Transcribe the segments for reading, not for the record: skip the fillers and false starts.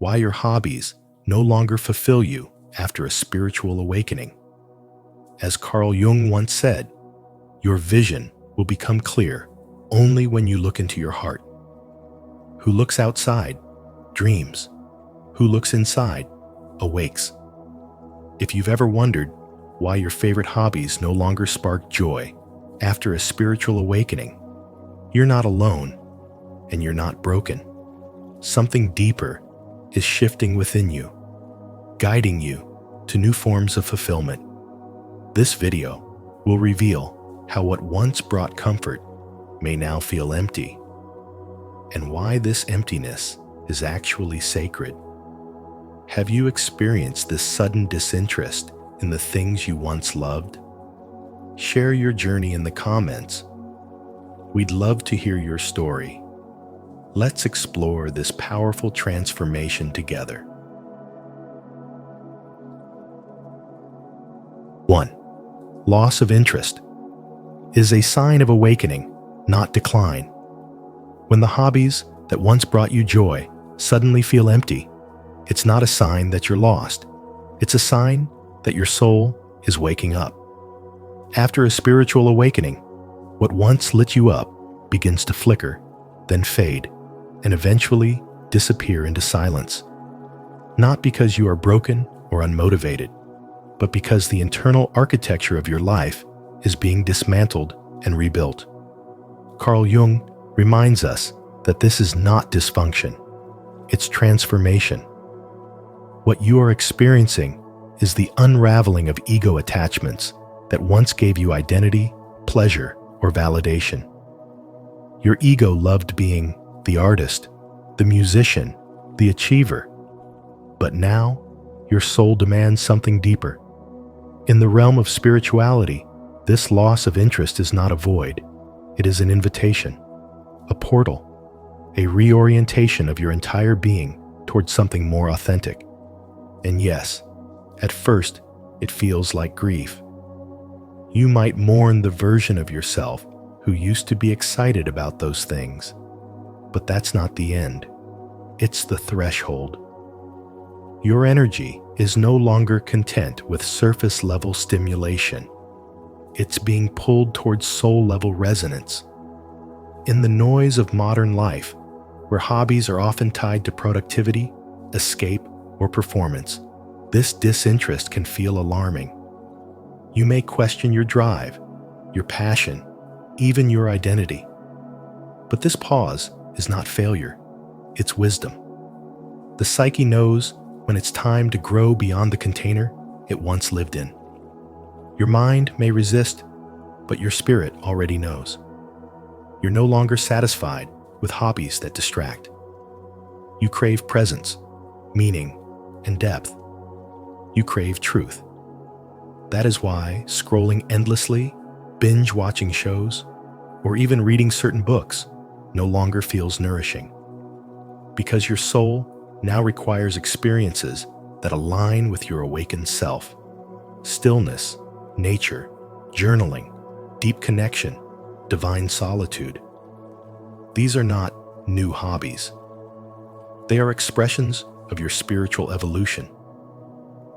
why your hobbies no longer fulfill you after a spiritual awakening. As Carl Jung once said, your vision will become clear only when you look into your heart. Who looks outside dreams. Who looks inside awakes. If you've ever wondered why your favorite hobbies no longer spark joy after a spiritual awakening, you're not alone and you're not broken. Something deeper is shifting within you, guiding you to new forms of fulfillment. This video will reveal how what once brought comfort may now feel empty, and why this emptiness is actually sacred. Have you experienced this sudden disinterest in the things you once loved? Share your journey in the comments. We'd love to hear your story. Let's explore this powerful transformation together. 1. Loss of interest is a sign of awakening, not decline. When the hobbies that once brought you joy suddenly feel empty, it's not a sign that you're lost. It's a sign that your soul is waking up. After a spiritual awakening, what once lit you up begins to flicker, then fade, and eventually disappear into silence. Not because you are broken or unmotivated, but because the internal architecture of your life is being dismantled and rebuilt. Carl Jung reminds us that this is not dysfunction, it's transformation. What you are experiencing is the unraveling of ego attachments that once gave you identity, pleasure, or validation. Your ego loved being the artist, the musician, the achiever. But now, your soul demands something deeper. In the realm of spirituality, this loss of interest is not a void. It is an invitation, a portal, a reorientation of your entire being towards something more authentic. And yes, at first, it feels like grief. You might mourn the version of yourself who used to be excited about those things. But that's not the end. It's the threshold. Your energy is no longer content with surface-level stimulation. It's being pulled towards soul-level resonance. In the noise of modern life, where hobbies are often tied to productivity, escape, or performance, this disinterest can feel alarming. You may question your drive, your passion, even your identity. But this pause is not failure, it's wisdom. The psyche knows when it's time to grow beyond the container it once lived in. Your mind may resist, but your spirit already knows. You're no longer satisfied with hobbies that distract. You crave presence, meaning, and depth. You crave truth. That is why scrolling endlessly, binge-watching shows, or even reading certain books no longer feels nourishing. Because your soul now requires experiences that align with your awakened self. Stillness, nature, journaling, deep connection, divine solitude. These are not new hobbies. They are expressions of your spiritual evolution.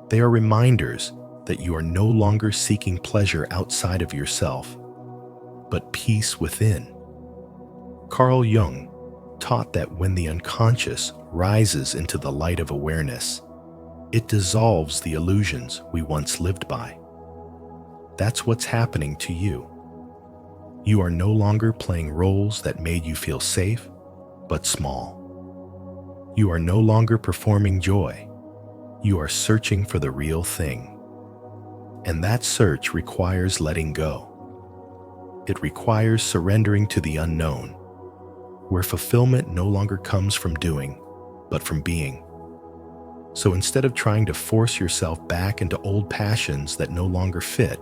They are reminders that you are no longer seeking pleasure outside of yourself, but peace within. Carl Jung taught that when the unconscious rises into the light of awareness, it dissolves the illusions we once lived by. That's what's happening to you. You are no longer playing roles that made you feel safe, but small. You are no longer performing joy. You are searching for the real thing. And that search requires letting go. It requires surrendering to the unknown, where fulfillment no longer comes from doing, but from being. So instead of trying to force yourself back into old passions that no longer fit,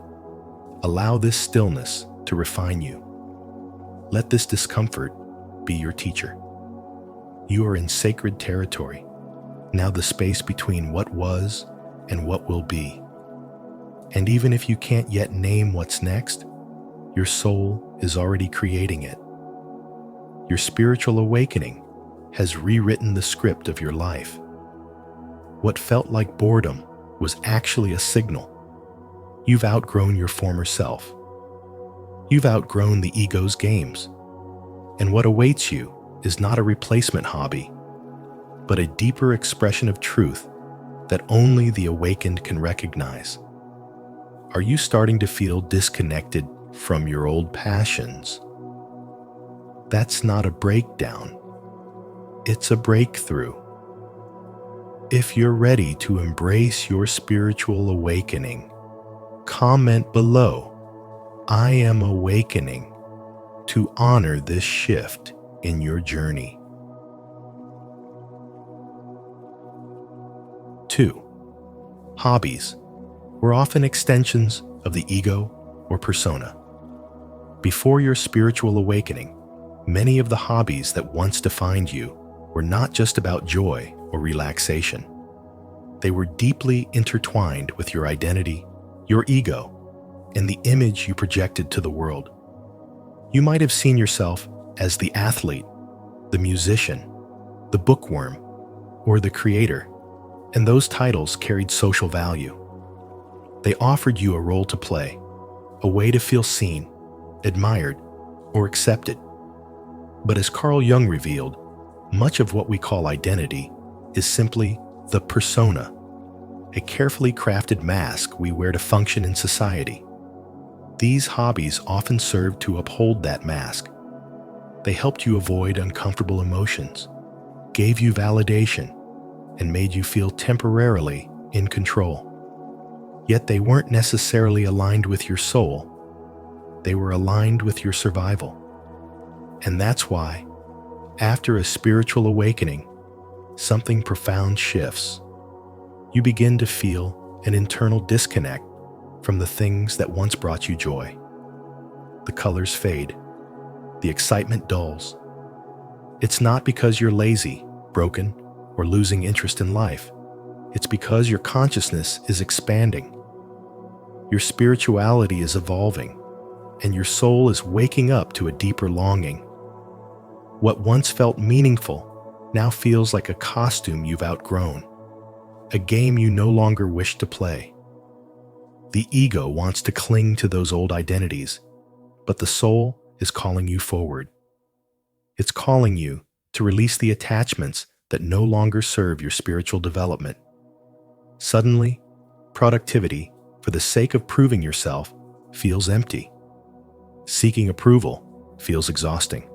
allow this stillness to refine you. Let this discomfort be your teacher. You are in sacred territory, now the space between what was and what will be. And even if you can't yet name what's next, your soul is already creating it. Your spiritual awakening has rewritten the script of your life, what felt like boredom was actually a signal. You've outgrown your former self. You've outgrown the ego's games. And what awaits you is not a replacement hobby, but a deeper expression of truth that only the awakened can recognize. Are you starting to feel disconnected from your old passions? That's not a breakdown. It's a breakthrough. If you're ready to embrace your spiritual awakening, comment below, "I am awakening," to honor this shift in your journey. 2. Hobbies were often extensions of the ego or persona. Before your spiritual awakening, many of the hobbies that once defined you were not just about joy or relaxation. They were deeply intertwined with your identity, your ego, and the image you projected to the world. You might have seen yourself as the athlete, the musician, the bookworm, or the creator, and those titles carried social value. They offered you a role to play, a way to feel seen, admired, or accepted. But as Carl Jung revealed, much of what we call identity is simply the persona, a carefully crafted mask we wear to function in society. These hobbies often served to uphold that mask. They helped you avoid uncomfortable emotions, gave you validation, and made you feel temporarily in control. Yet they weren't necessarily aligned with your soul. They were aligned with your survival. And that's why, after a spiritual awakening, something profound shifts. You begin to feel an internal disconnect from the things that once brought you joy. The colors fade. The excitement dulls. It's not because you're lazy, broken, or losing interest in life. It's because your consciousness is expanding. Your spirituality is evolving, and your soul is waking up to a deeper longing. What once felt meaningful now feels like a costume you've outgrown, a game you no longer wish to play. The ego wants to cling to those old identities, but the soul is calling you forward. It's calling you to release the attachments that no longer serve your spiritual development. Suddenly, productivity, for the sake of proving yourself, feels empty. Seeking approval feels exhausting.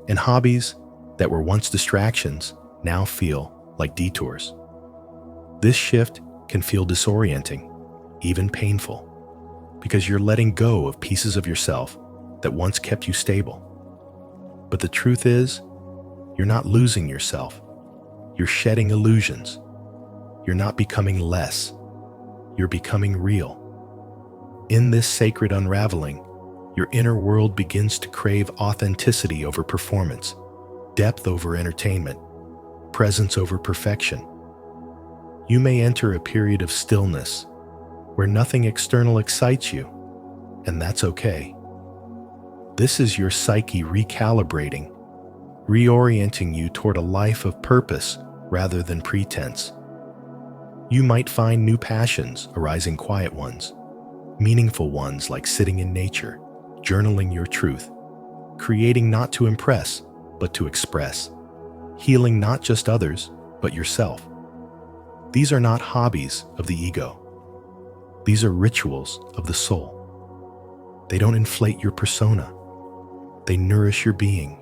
And hobbies that were once distractions now feel like detours. This shift can feel disorienting, even painful, because you're letting go of pieces of yourself that once kept you stable. But the truth is, you're not losing yourself. You're shedding illusions. You're not becoming less. You're becoming real. In this sacred unraveling, your inner world begins to crave authenticity over performance, depth over entertainment, presence over perfection. You may enter a period of stillness where nothing external excites you, and that's okay. This is your psyche recalibrating, reorienting you toward a life of purpose rather than pretense. You might find new passions arising, quiet ones, meaningful ones like sitting in nature, journaling your truth, creating not to impress, but to express, healing not just others, but yourself. These are not hobbies of the ego. These are rituals of the soul. They don't inflate your persona. They nourish your being.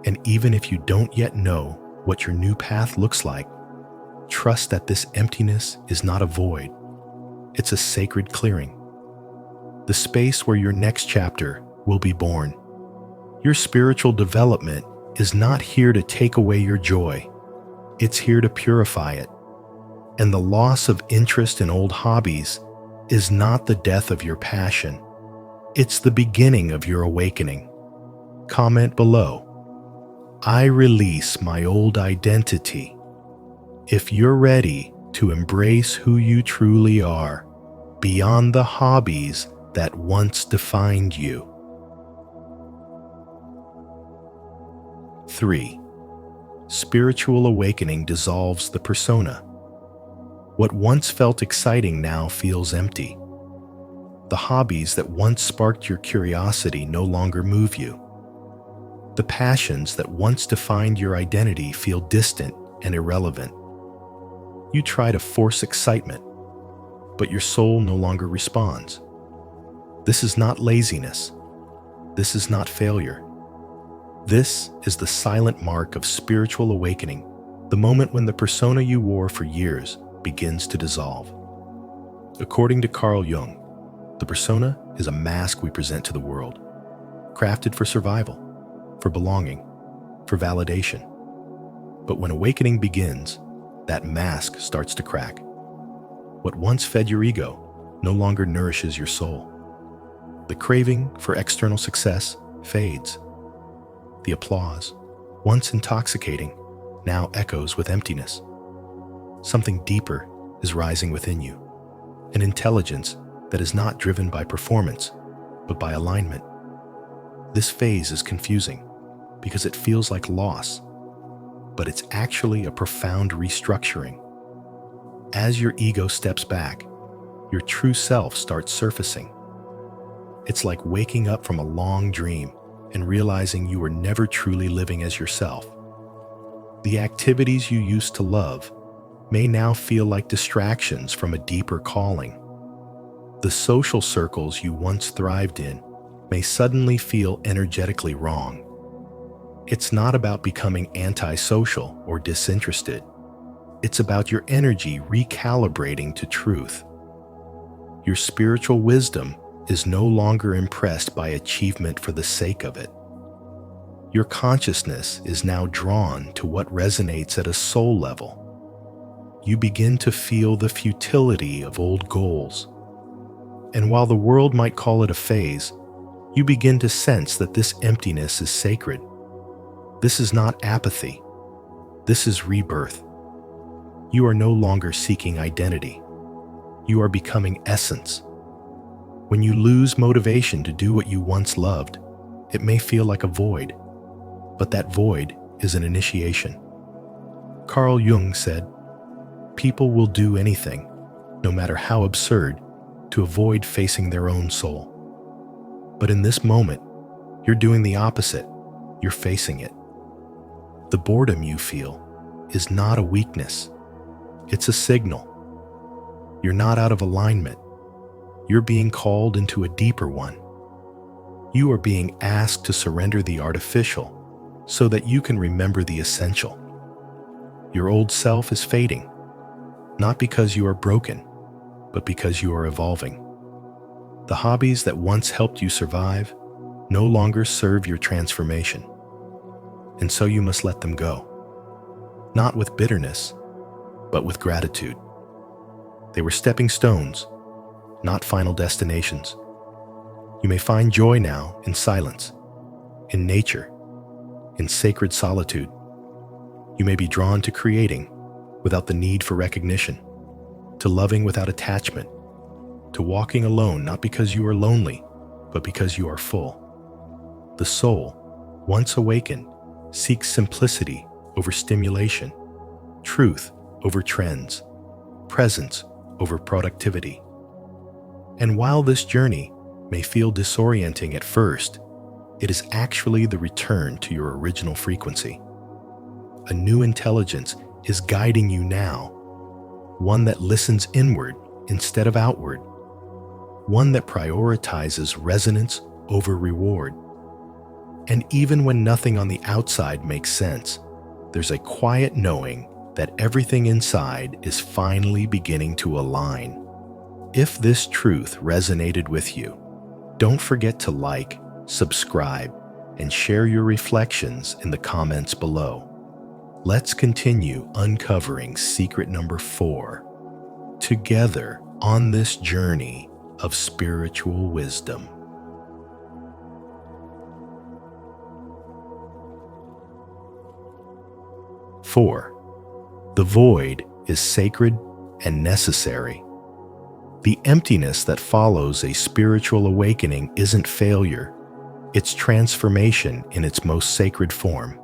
And even if you don't yet know what your new path looks like, trust that this emptiness is not a void. It's a sacred clearing. The space where your next chapter will be born. Your spiritual development is not here to take away your joy. It's here to purify it. And the loss of interest in old hobbies is not the death of your passion. It's the beginning of your awakening. Comment below, "I release my old identity," if you're ready to embrace who you truly are, beyond the hobbies that once defined you. 3. spiritual awakening dissolves the persona. What once felt exciting now feels empty. The hobbies that once sparked your curiosity no longer move you. The passions that once defined your identity feel distant and irrelevant. You try to force excitement, but your soul no longer responds. This is not laziness. This is not failure. This is the silent mark of spiritual awakening, the moment when the persona you wore for years begins to dissolve. According to Carl Jung, the persona is a mask we present to the world, crafted for survival, for belonging, for validation. But when awakening begins, that mask starts to crack. What once fed your ego no longer nourishes your soul. The craving for external success fades. The applause, once intoxicating, now echoes with emptiness. Something deeper is rising within you, an intelligence that is not driven by performance, but by alignment. This phase is confusing because it feels like loss, but it's actually a profound restructuring. As your ego steps back, your true self starts surfacing. It's like waking up from a long dream and realizing you were never truly living as yourself. The activities you used to love may now feel like distractions from a deeper calling. The social circles you once thrived in may suddenly feel energetically wrong. It's not about becoming antisocial or disinterested. It's about your energy recalibrating to truth. Your spiritual wisdom is no longer impressed by achievement for the sake of it. Your consciousness is now drawn to what resonates at a soul level. You begin to feel the futility of old goals. And while the world might call it a phase, you begin to sense that this emptiness is sacred. This is not apathy. This is rebirth. You are no longer seeking identity. You are becoming essence. When you lose motivation to do what you once loved, it may feel like a void, but that void is an initiation. Carl Jung said, "People will do anything, no matter how absurd, to avoid facing their own soul." But in this moment, you're doing the opposite. You're facing it. The boredom you feel is not a weakness. It's a signal. You're not out of alignment. You're being called into a deeper one. You are being asked to surrender the artificial so that you can remember the essential. Your old self is fading, not because you are broken, but because you are evolving. The hobbies that once helped you survive no longer serve your transformation, and so you must let them go. Not with bitterness, but with gratitude. They were stepping stones, not final destinations. You may find joy now in silence, in nature, in sacred solitude. You may be drawn to creating without the need for recognition, to loving without attachment, to walking alone not because you are lonely, but because you are full. The soul, once awakened, seeks simplicity over stimulation, truth over trends, presence over productivity. And while this journey may feel disorienting at first, it is actually the return to your original frequency. A new intelligence is guiding you now, one that listens inward instead of outward, one that prioritizes resonance over reward. And even when nothing on the outside makes sense, there's a quiet knowing that everything inside is finally beginning to align. If this truth resonated with you, don't forget to like, subscribe, and share your reflections in the comments below. Let's continue uncovering secret number 4, together on this journey of spiritual wisdom. 4. The void is sacred and necessary. The emptiness that follows a spiritual awakening isn't failure, it's transformation in its most sacred form.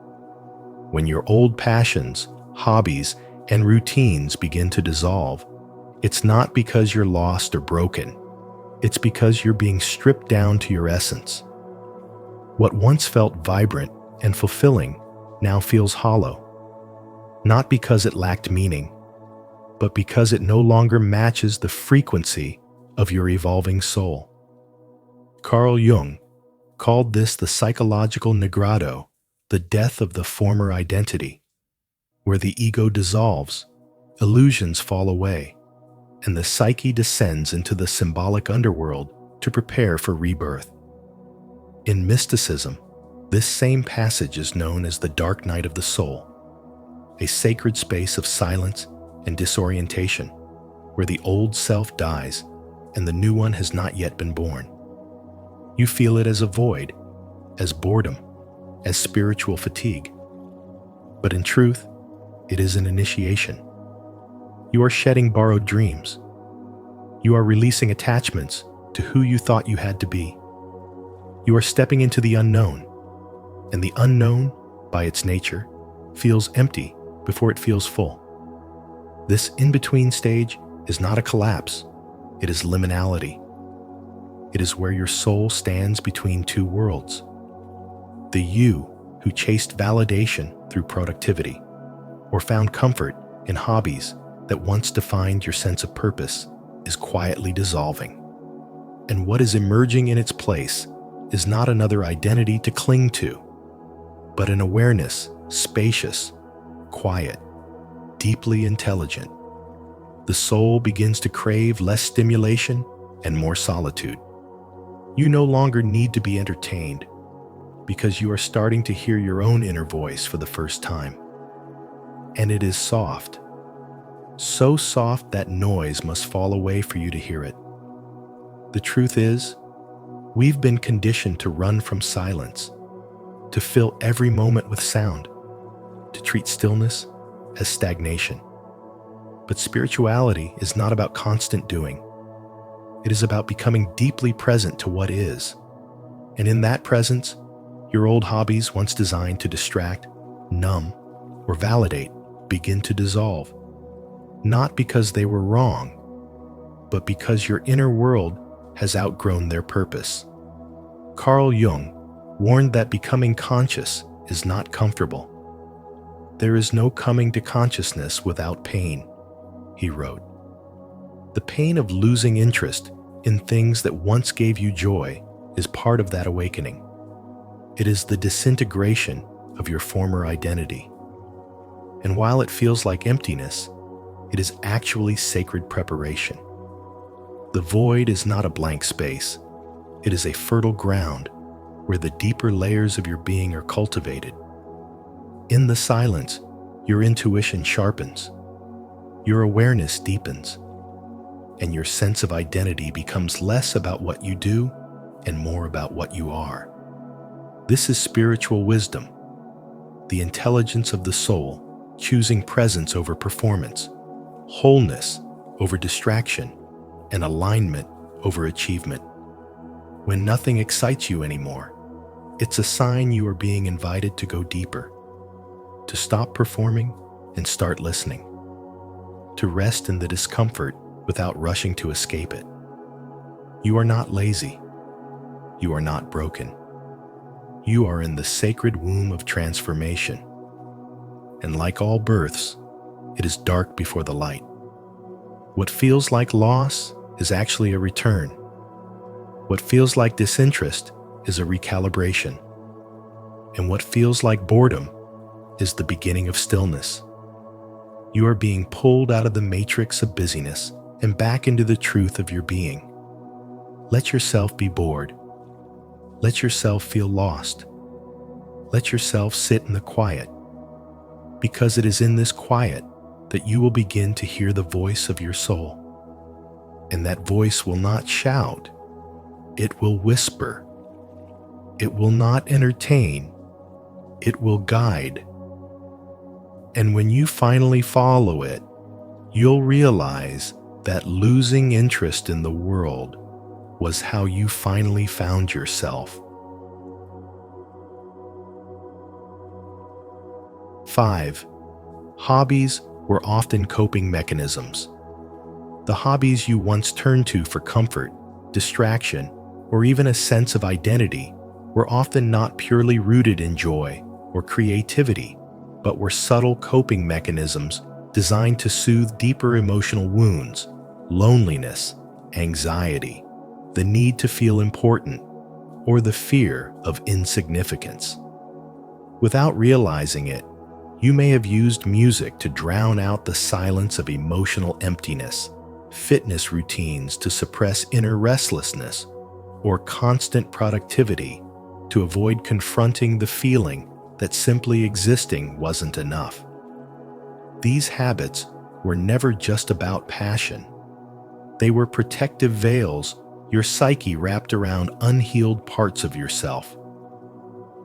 When your old passions, hobbies, and routines begin to dissolve, it's not because you're lost or broken. It's because you're being stripped down to your essence. What once felt vibrant and fulfilling now feels hollow, not because it lacked meaning, but because it no longer matches the frequency of your evolving soul. Carl Jung called this the psychological nigrado, the death of the former identity, where the ego dissolves, illusions fall away, and the psyche descends into the symbolic underworld to prepare for rebirth. In mysticism, this same passage is known as the dark night of the soul, a sacred space of silence and disorientation, where the old self dies and the new one has not yet been born. You feel it as a void, as boredom, as spiritual fatigue. But in truth, it is an initiation. You are shedding borrowed dreams. You are releasing attachments to who you thought you had to be. You are stepping into the unknown, and the unknown, by its nature, feels empty before it feels full. This in-between stage is not a collapse, it is liminality. It is where your soul stands between two worlds. The you who chased validation through productivity, or found comfort in hobbies that once defined your sense of purpose, is quietly dissolving. And what is emerging in its place is not another identity to cling to, but an awareness, spacious, quiet, deeply intelligent. The soul begins to crave less stimulation and more solitude. You no longer need to be entertained because you are starting to hear your own inner voice for the first time. And it is soft, so soft that noise must fall away for you to hear it. The truth is, we've been conditioned to run from silence, to fill every moment with sound, to treat stillness as stagnation. But spirituality is not about constant doing. It is about becoming deeply present to what is. And in that presence, your old hobbies, once designed to distract, numb, or validate, begin to dissolve. Not because they were wrong, but because your inner world has outgrown their purpose. Carl Jung warned that becoming conscious is not comfortable. There is no coming to consciousness without pain, he wrote. The pain of losing interest in things that once gave you joy is part of that awakening. It is the disintegration of your former identity. And while it feels like emptiness, it is actually sacred preparation. The void is not a blank space. It is a fertile ground where the deeper layers of your being are cultivated. In the silence, your intuition sharpens, your awareness deepens, and your sense of identity becomes less about what you do and more about what you are. This is spiritual wisdom, the intelligence of the soul choosing presence over performance, wholeness over distraction, and alignment over achievement. When nothing excites you anymore, it's a sign you are being invited to go deeper, to stop performing and start listening, to rest in the discomfort without rushing to escape it. You are not lazy. You are not broken. You are in the sacred womb of transformation. And like all births, it is dark before the light. What feels like loss is actually a return. What feels like disinterest is a recalibration. And what feels like boredom is the beginning of stillness. You are being pulled out of the matrix of busyness and back into the truth of your being. Let yourself be bored. Let yourself feel lost. Let yourself sit in the quiet, because it is in this quiet that you will begin to hear the voice of your soul. And that voice will not shout, it will whisper. It will not entertain, it will guide. And when you finally follow it, you'll realize that losing interest in the world was how you finally found yourself. 5. Hobbies were often coping mechanisms. The hobbies you once turned to for comfort, distraction, or even a sense of identity were often not purely rooted in joy or creativity, but were subtle coping mechanisms designed to soothe deeper emotional wounds, loneliness, anxiety, the need to feel important, or the fear of insignificance. Without realizing it, you may have used music to drown out the silence of emotional emptiness, fitness routines to suppress inner restlessness, or constant productivity to avoid confronting the feeling that simply existing wasn't enough. These habits were never just about passion. They were protective veils your psyche wrapped around unhealed parts of yourself.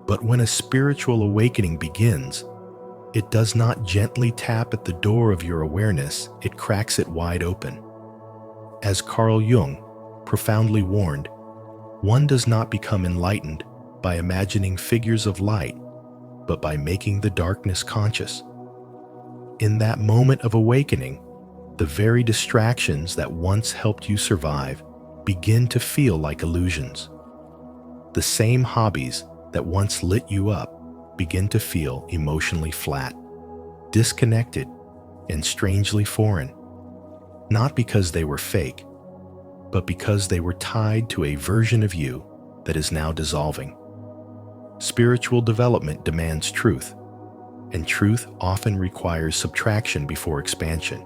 But when a spiritual awakening begins, it does not gently tap at the door of your awareness, it cracks it wide open. As Carl Jung profoundly warned, one does not become enlightened by imagining figures of light, but by making the darkness conscious. In that moment of awakening, the very distractions that once helped you survive begin to feel like illusions. The same hobbies that once lit you up begin to feel emotionally flat, disconnected, and strangely foreign. Not because they were fake, but because they were tied to a version of you that is now dissolving. Spiritual development demands truth, and truth often requires subtraction before expansion.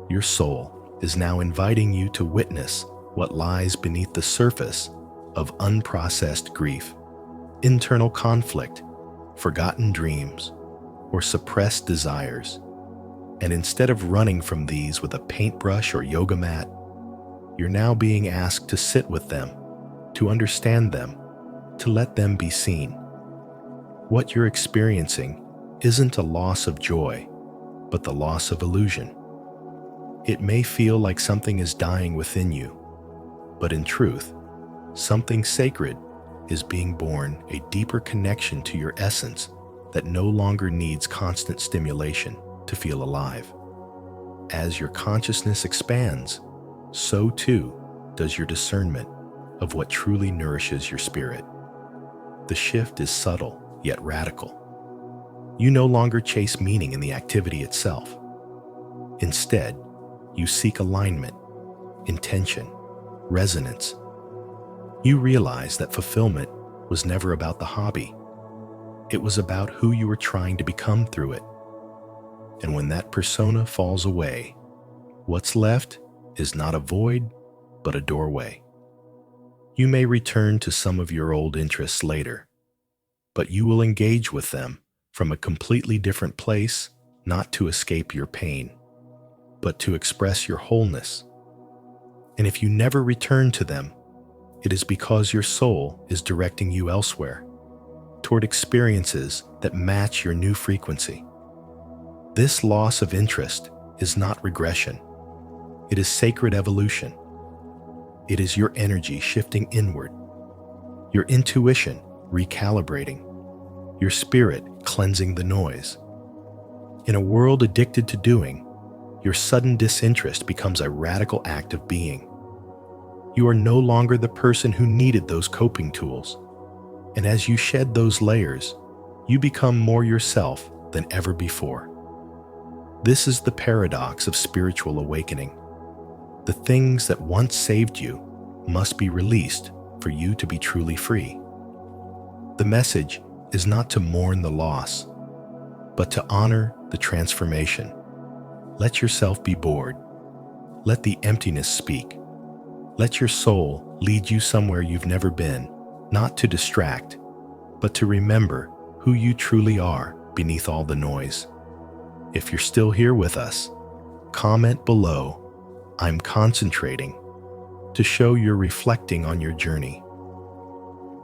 Your soul is now inviting you to witness what lies beneath the surface of unprocessed grief, internal conflict, forgotten dreams, or suppressed desires. And instead of running from these with a paintbrush or yoga mat, you're now being asked to sit with them, to understand them, to let them be seen. What you're experiencing isn't a loss of joy, but the loss of illusion. It may feel like something is dying within you, but in truth, something sacred is being born, a deeper connection to your essence that no longer needs constant stimulation to feel alive. As your consciousness expands, so too does your discernment of what truly nourishes your spirit. The shift is subtle yet radical. You no longer chase meaning in the activity itself. Instead, you seek alignment, intention, resonance. You realize that fulfillment was never about the hobby. It was about who you were trying to become through it. And when that persona falls away, what's left is not a void, but a doorway. You may return to some of your old interests later, but you will engage with them from a completely different place, not to escape your pain, but to express your wholeness. And if you never return to them, it is because your soul is directing you elsewhere, toward experiences that match your new frequency. This loss of interest is not regression. It is sacred evolution. It is your energy shifting inward, your intuition recalibrating, your spirit cleansing the noise. In a world addicted to doing, your sudden disinterest becomes a radical act of being. You are no longer the person who needed those coping tools. And as you shed those layers, you become more yourself than ever before. This is the paradox of spiritual awakening. The things that once saved you must be released for you to be truly free. The message is not to mourn the loss, but to honor the transformation. Let yourself be bored. Let the emptiness speak. Let your soul lead you somewhere you've never been, not to distract, but to remember who you truly are beneath all the noise. If you're still here with us, comment below, "I'm concentrating," to show you're reflecting on your journey.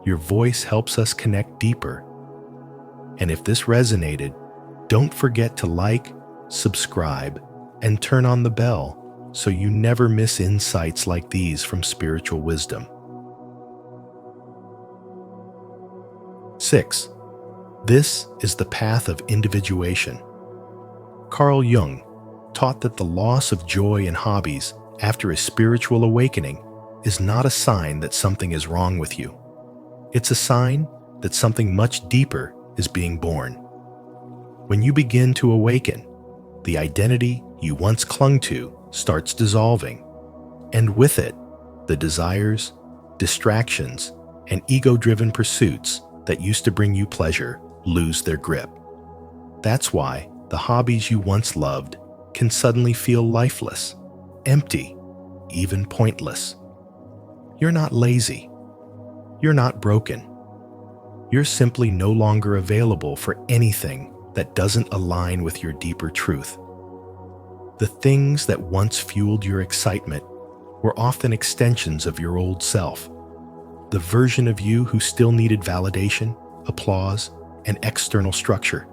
Your voice helps us connect deeper. And if this resonated, don't forget to like, subscribe, and turn on the bell so you never miss insights like these from spiritual wisdom. 6. This is the path of individuation. Carl Jung taught that the loss of joy in hobbies after a spiritual awakening is not a sign that something is wrong with you. It's a sign that something much deeper is being born. When you begin to awaken, the identity you once clung to starts dissolving, and with it, the desires, distractions, and ego-driven pursuits that used to bring you pleasure lose their grip. That's why the hobbies you once loved can suddenly feel lifeless, empty, even pointless. You're not lazy. You're not broken. You're simply no longer available for anything that doesn't align with your deeper truth. The things that once fueled your excitement were often extensions of your old self, the version of you who still needed validation, applause, and external structure.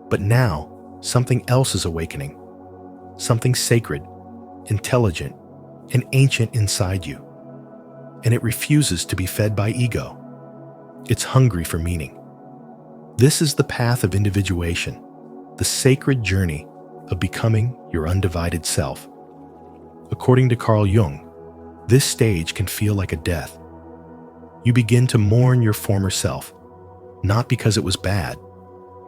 But now, something else is awakening, something sacred, intelligent, and ancient inside you. And it refuses to be fed by ego. It's hungry for meaning. This is the path of individuation, the sacred journey of becoming your undivided self. According to Carl Jung, this stage can feel like a death. You begin to mourn your former self, not because it was bad,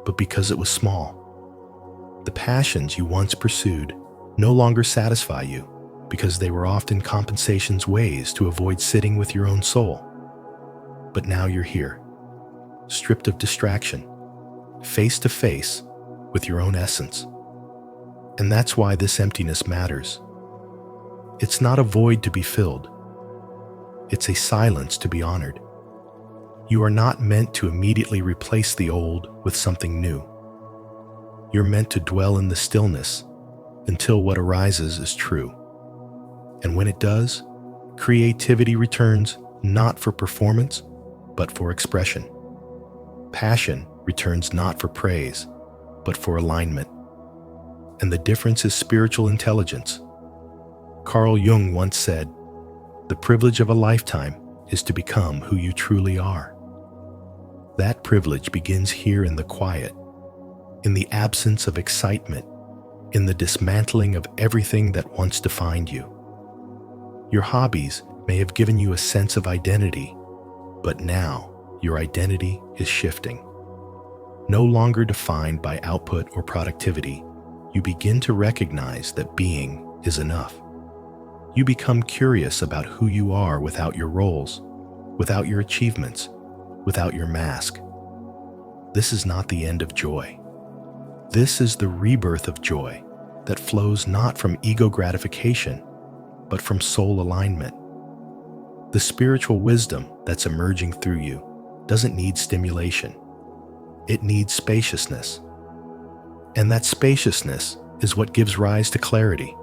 but because it was small. The passions you once pursued no longer satisfy you because they were often compensation's ways to avoid sitting with your own soul. But now you're here, stripped of distraction, face to face with your own essence. And that's why this emptiness matters. It's not a void to be filled. It's a silence to be honored. You are not meant to immediately replace the old with something new. You're meant to dwell in the stillness until what arises is true. And when it does, creativity returns not for performance, but for expression. Passion returns not for praise, but for alignment. And the difference is spiritual intelligence. Carl Jung once said, "The privilege of a lifetime is to become who you truly are." That privilege begins here in the quiet, in the absence of excitement, in the dismantling of everything that once defined you. Your hobbies may have given you a sense of identity, but now your identity is shifting. No longer defined by output or productivity, you begin to recognize that being is enough. You become curious about who you are without your roles, without your achievements, without your mask. This is not the end of joy. This is the rebirth of joy that flows not from ego gratification, but from soul alignment. The spiritual wisdom that's emerging through you doesn't need stimulation. It needs spaciousness. And that spaciousness is what gives rise to clarity,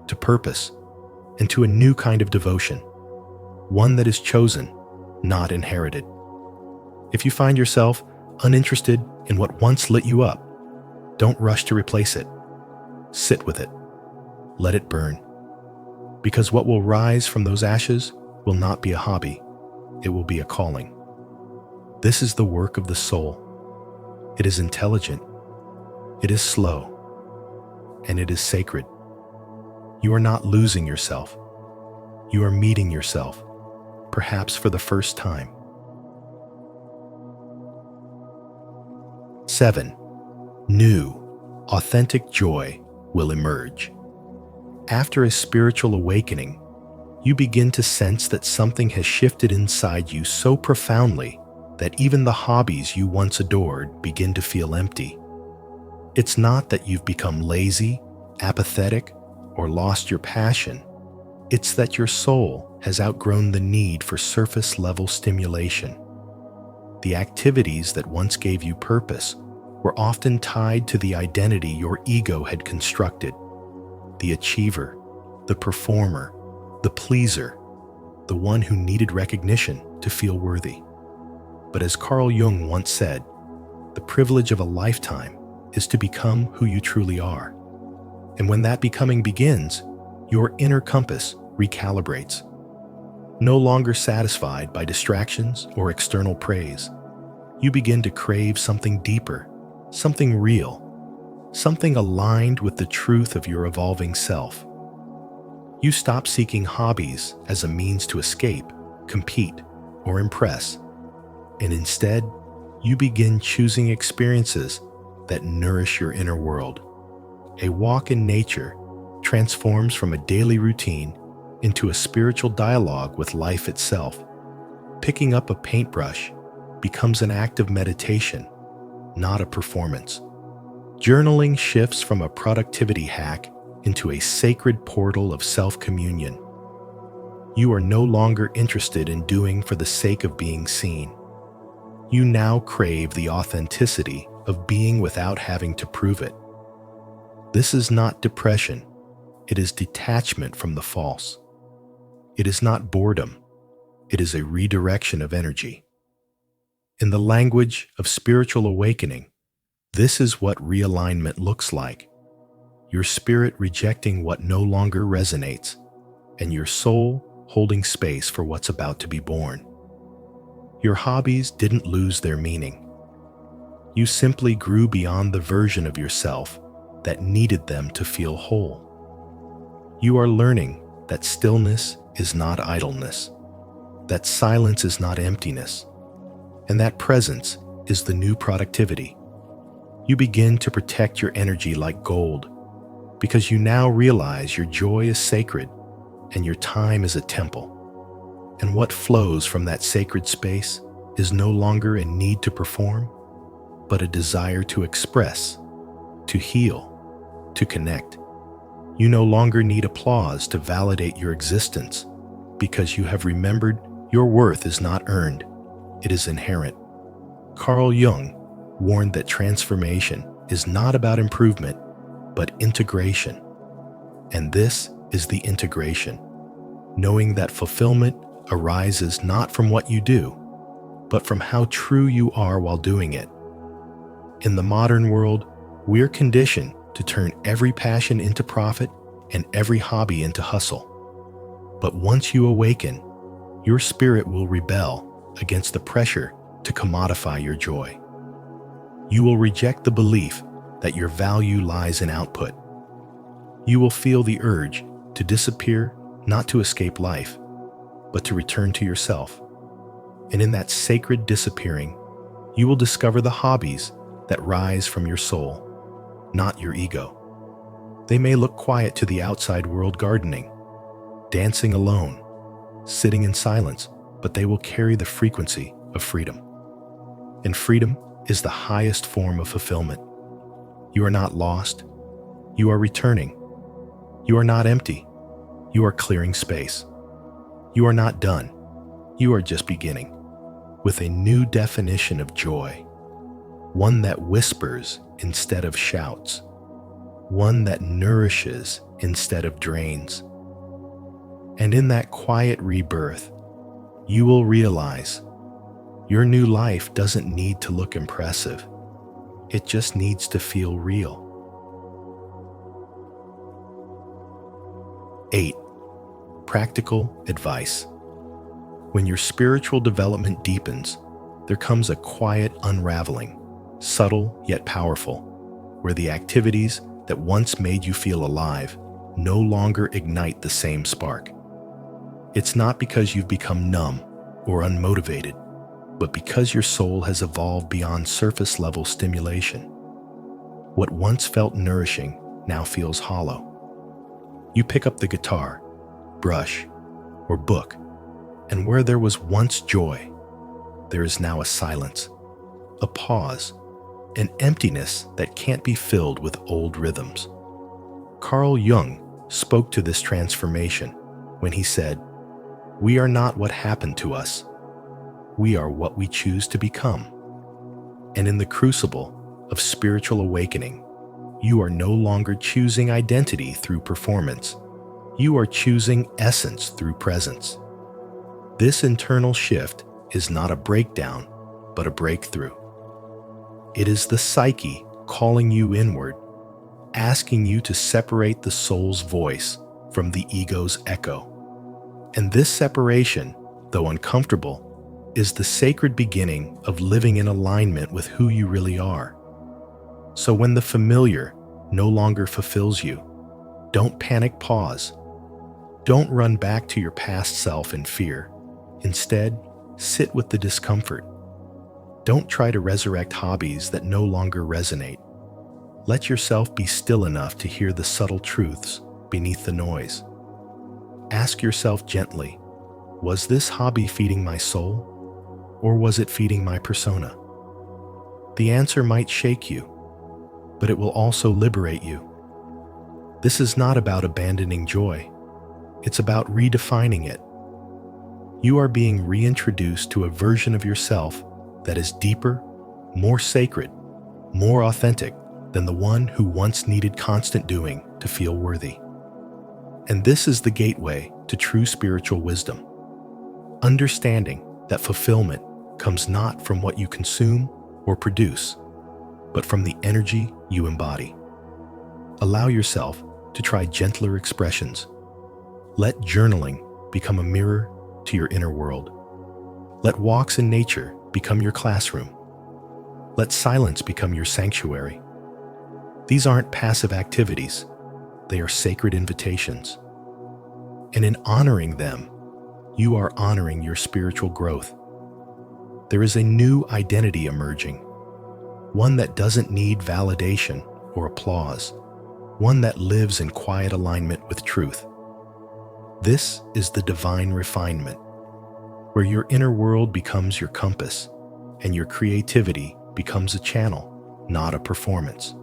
to purpose, and to a new kind of devotion, one that is chosen, not inherited. If you find yourself uninterested in what once lit you up, don't rush to replace it. Sit with it. Let it burn. Because what will rise from those ashes will not be a hobby. It will be a calling. This is the work of the soul. It is intelligent. It is slow. And it is sacred. You are not losing yourself. You are meeting yourself, perhaps for the first time. 7. New, authentic joy will emerge. After a spiritual awakening, you begin to sense that something has shifted inside you so profoundly that even the hobbies you once adored begin to feel empty. It's not that you've become lazy, apathetic, or lost your passion. It's that your soul has outgrown the need for surface-level stimulation. The activities that once gave you purpose were often tied to the identity your ego had constructed. The achiever, the performer, the pleaser, the one who needed recognition to feel worthy. But as Carl Jung once said, the privilege of a lifetime is to become who you truly are. And when that becoming begins, your inner compass recalibrates. No longer satisfied by distractions or external praise, You begin to crave something deeper, something real, something aligned with the truth of your evolving self. You stop seeking hobbies as a means to escape, compete, or impress, and instead, you begin choosing experiences that nourish your inner world. A walk in nature transforms from a daily routine into a spiritual dialogue with life itself. Picking up a paintbrush becomes an act of meditation, not a performance. Journaling shifts from a productivity hack into a sacred portal of self-communion. You are no longer interested in doing for the sake of being seen. You now crave the authenticity of being without having to prove it. This is not depression. It is detachment from the false. It is not boredom. It is a redirection of energy. In the language of spiritual awakening, this is what realignment looks like. Your spirit rejecting what no longer resonates, and your soul holding space for what's about to be born. Your hobbies didn't lose their meaning. You simply grew beyond the version of yourself that needed them to feel whole. You are learning that stillness is not idleness, that silence is not emptiness, and that presence is the new productivity. You begin to protect your energy like gold, because you now realize your joy is sacred and your time is a temple. And what flows from that sacred space is no longer a need to perform, but a desire to express, to heal, to connect. You no longer need applause to validate your existence, because you have remembered your worth is not earned, it is inherent. Carl Jung warned that transformation is not about improvement, but integration. And this is the integration, knowing that fulfillment arises not from what you do, but from how true you are while doing it. In the modern world, we're conditioned to turn every passion into profit and every hobby into hustle. But once you awaken, your spirit will rebel against the pressure to commodify your joy. You will reject the belief that your value lies in output. You will feel the urge to disappear, not to escape life, but to return to yourself. And in that sacred disappearing, you will discover the hobbies that rise from your soul, not your ego. They may look quiet to the outside world, gardening, dancing alone, sitting in silence, but they will carry the frequency of freedom. And freedom is the highest form of fulfillment. You are not lost. You are returning. You are not empty. You are clearing space. You are not done. You are just beginning with a new definition of joy, one that whispers instead of shouts, one that nourishes instead of drains. And in that quiet rebirth, you will realize your new life doesn't need to look impressive. It just needs to feel real. 8. Practical advice. When your spiritual development deepens, there comes a quiet unraveling, subtle yet powerful, where the activities that once made you feel alive no longer ignite the same spark. It's not because you've become numb or unmotivated, but because your soul has evolved beyond surface-level stimulation. What once felt nourishing now feels hollow. You pick up the guitar, brush, or book, and where there was once joy, there is now a silence, a pause, an emptiness that can't be filled with old rhythms. Carl Jung spoke to this transformation when he said, "We are not what happened to us. We are what we choose to become." And in the crucible of spiritual awakening, you are no longer choosing identity through performance. You are choosing essence through presence. This internal shift is not a breakdown, but a breakthrough. It is the psyche calling you inward, asking you to separate the soul's voice from the ego's echo. And this separation, though uncomfortable, is the sacred beginning of living in alignment with who you really are. So when the familiar no longer fulfills you, don't panic, pause. Don't run back to your past self in fear. Instead, sit with the discomfort. Don't try to resurrect hobbies that no longer resonate. Let yourself be still enough to hear the subtle truths beneath the noise. Ask yourself gently, was this hobby feeding my soul, or was it feeding my persona? The answer might shake you, but it will also liberate you. This is not about abandoning joy. It's about redefining it. You are being reintroduced to a version of yourself that is deeper, more sacred, more authentic than the one who once needed constant doing to feel worthy. And this is the gateway to true spiritual wisdom. Understanding that fulfillment comes not from what you consume or produce, but from the energy you embody. Allow yourself to try gentler expressions. Let journaling become a mirror to your inner world. Let walks in nature become your classroom. Let silence become your sanctuary. These aren't passive activities. They are sacred invitations. And in honoring them, you are honoring your spiritual growth. There is a new identity emerging, one that doesn't need validation or applause, one that lives in quiet alignment with truth. This is the divine refinement, where your inner world becomes your compass and your creativity becomes a channel, not a performance.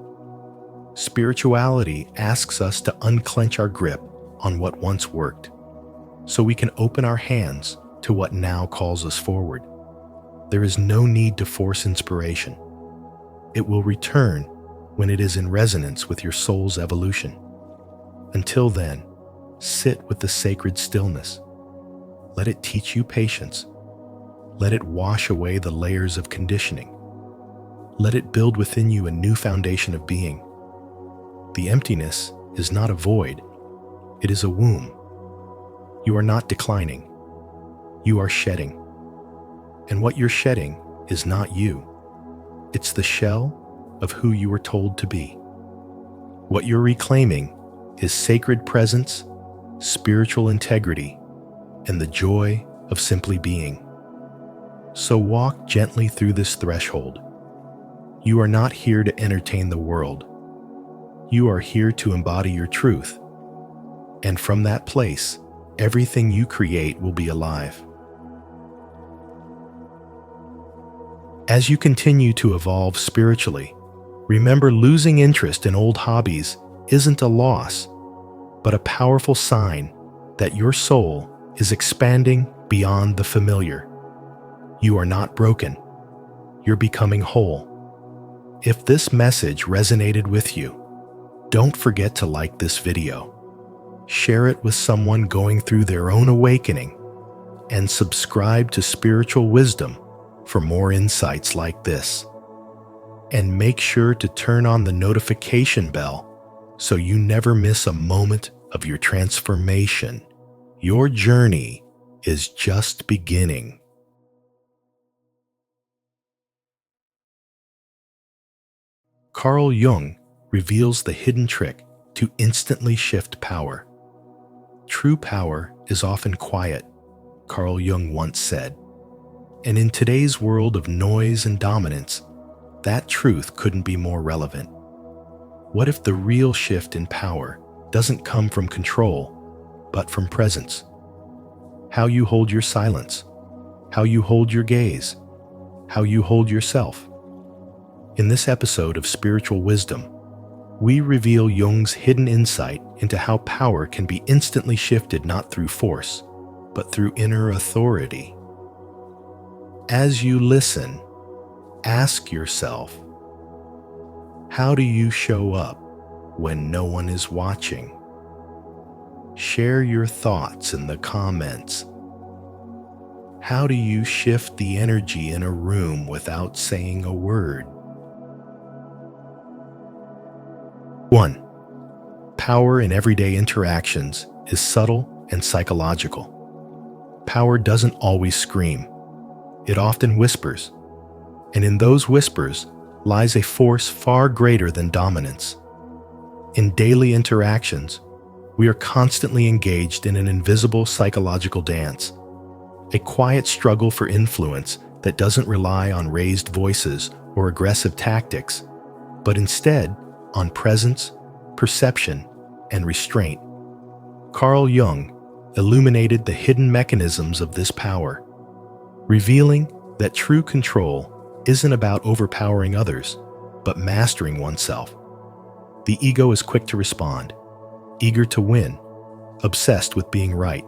Spirituality asks us to unclench our grip on what once worked, so we can open our hands to what now calls us forward. There is no need to force inspiration. It will return when it is in resonance with your soul's evolution. Until then, sit with the sacred stillness. Let it teach you patience. Let it wash away the layers of conditioning. Let it build within you a new foundation of being. The emptiness is not a void. It is a womb. You are not declining. You are shedding. And what you're shedding is not you. It's the shell of who you were told to be. What you're reclaiming is sacred presence, spiritual integrity, and the joy of simply being. So walk gently through this threshold. You are not here to entertain the world. You are here to embody your truth. And from that place, everything you create will be alive. As you continue to evolve spiritually, remember losing interest in old hobbies isn't a loss, but a powerful sign that your soul is expanding beyond the familiar. You are not broken. You're becoming whole. If this message resonated with you, don't forget to like this video. Share it with someone going through their own awakening, and subscribe to Spiritual Wisdom for more insights like this. And make sure to turn on the notification bell so you never miss a moment of your transformation. Your journey is just beginning. Carl Jung reveals the hidden trick to instantly shift power. True power is often quiet, Carl Jung once said. And in today's world of noise and dominance, that truth couldn't be more relevant. What if the real shift in power doesn't come from control, but from presence? How you hold your silence, how you hold your gaze, how you hold yourself. In this episode of Spiritual Wisdom, we reveal Jung's hidden insight into how power can be instantly shifted not through force, but through inner authority. As you listen, ask yourself, how do you show up when no one is watching? Share your thoughts in the comments. How do you shift the energy in a room without saying a word? 1. Power in everyday interactions is subtle and psychological. Power doesn't always scream. It often whispers, and in those whispers lies a force far greater than dominance. In daily interactions, we are constantly engaged in an invisible psychological dance, a quiet struggle for influence that doesn't rely on raised voices or aggressive tactics, but instead on presence, perception, and restraint. Carl Jung illuminated the hidden mechanisms of this power, revealing that true control isn't about overpowering others, but mastering oneself. The ego is quick to respond, eager to win, obsessed with being right.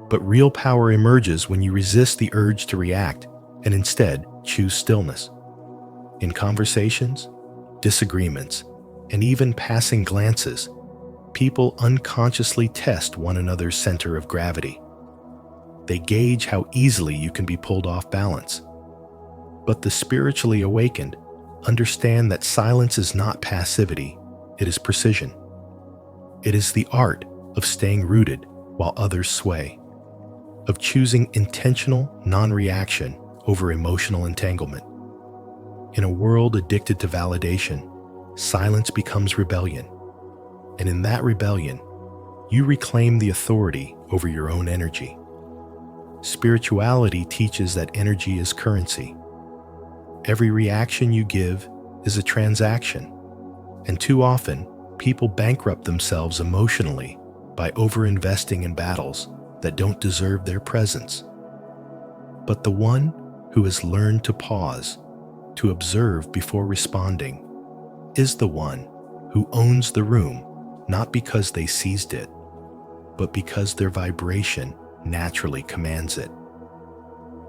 But real power emerges when you resist the urge to react and instead choose stillness. In conversations, disagreements, and even passing glances, people unconsciously test one another's center of gravity. They gauge how easily you can be pulled off balance. But the spiritually awakened understand that silence is not passivity, it is precision. It is the art of staying rooted while others sway, of choosing intentional non-reaction over emotional entanglement. In a world addicted to validation, silence becomes rebellion. And in that rebellion, you reclaim the authority over your own energy. Spirituality teaches that energy is currency. Every reaction you give is a transaction, and too often, people bankrupt themselves emotionally by overinvesting in battles that don't deserve their presence. But the one who has learned to pause, to observe before responding, is the one who owns the room, not because they seized it, but because their vibration naturally commands it.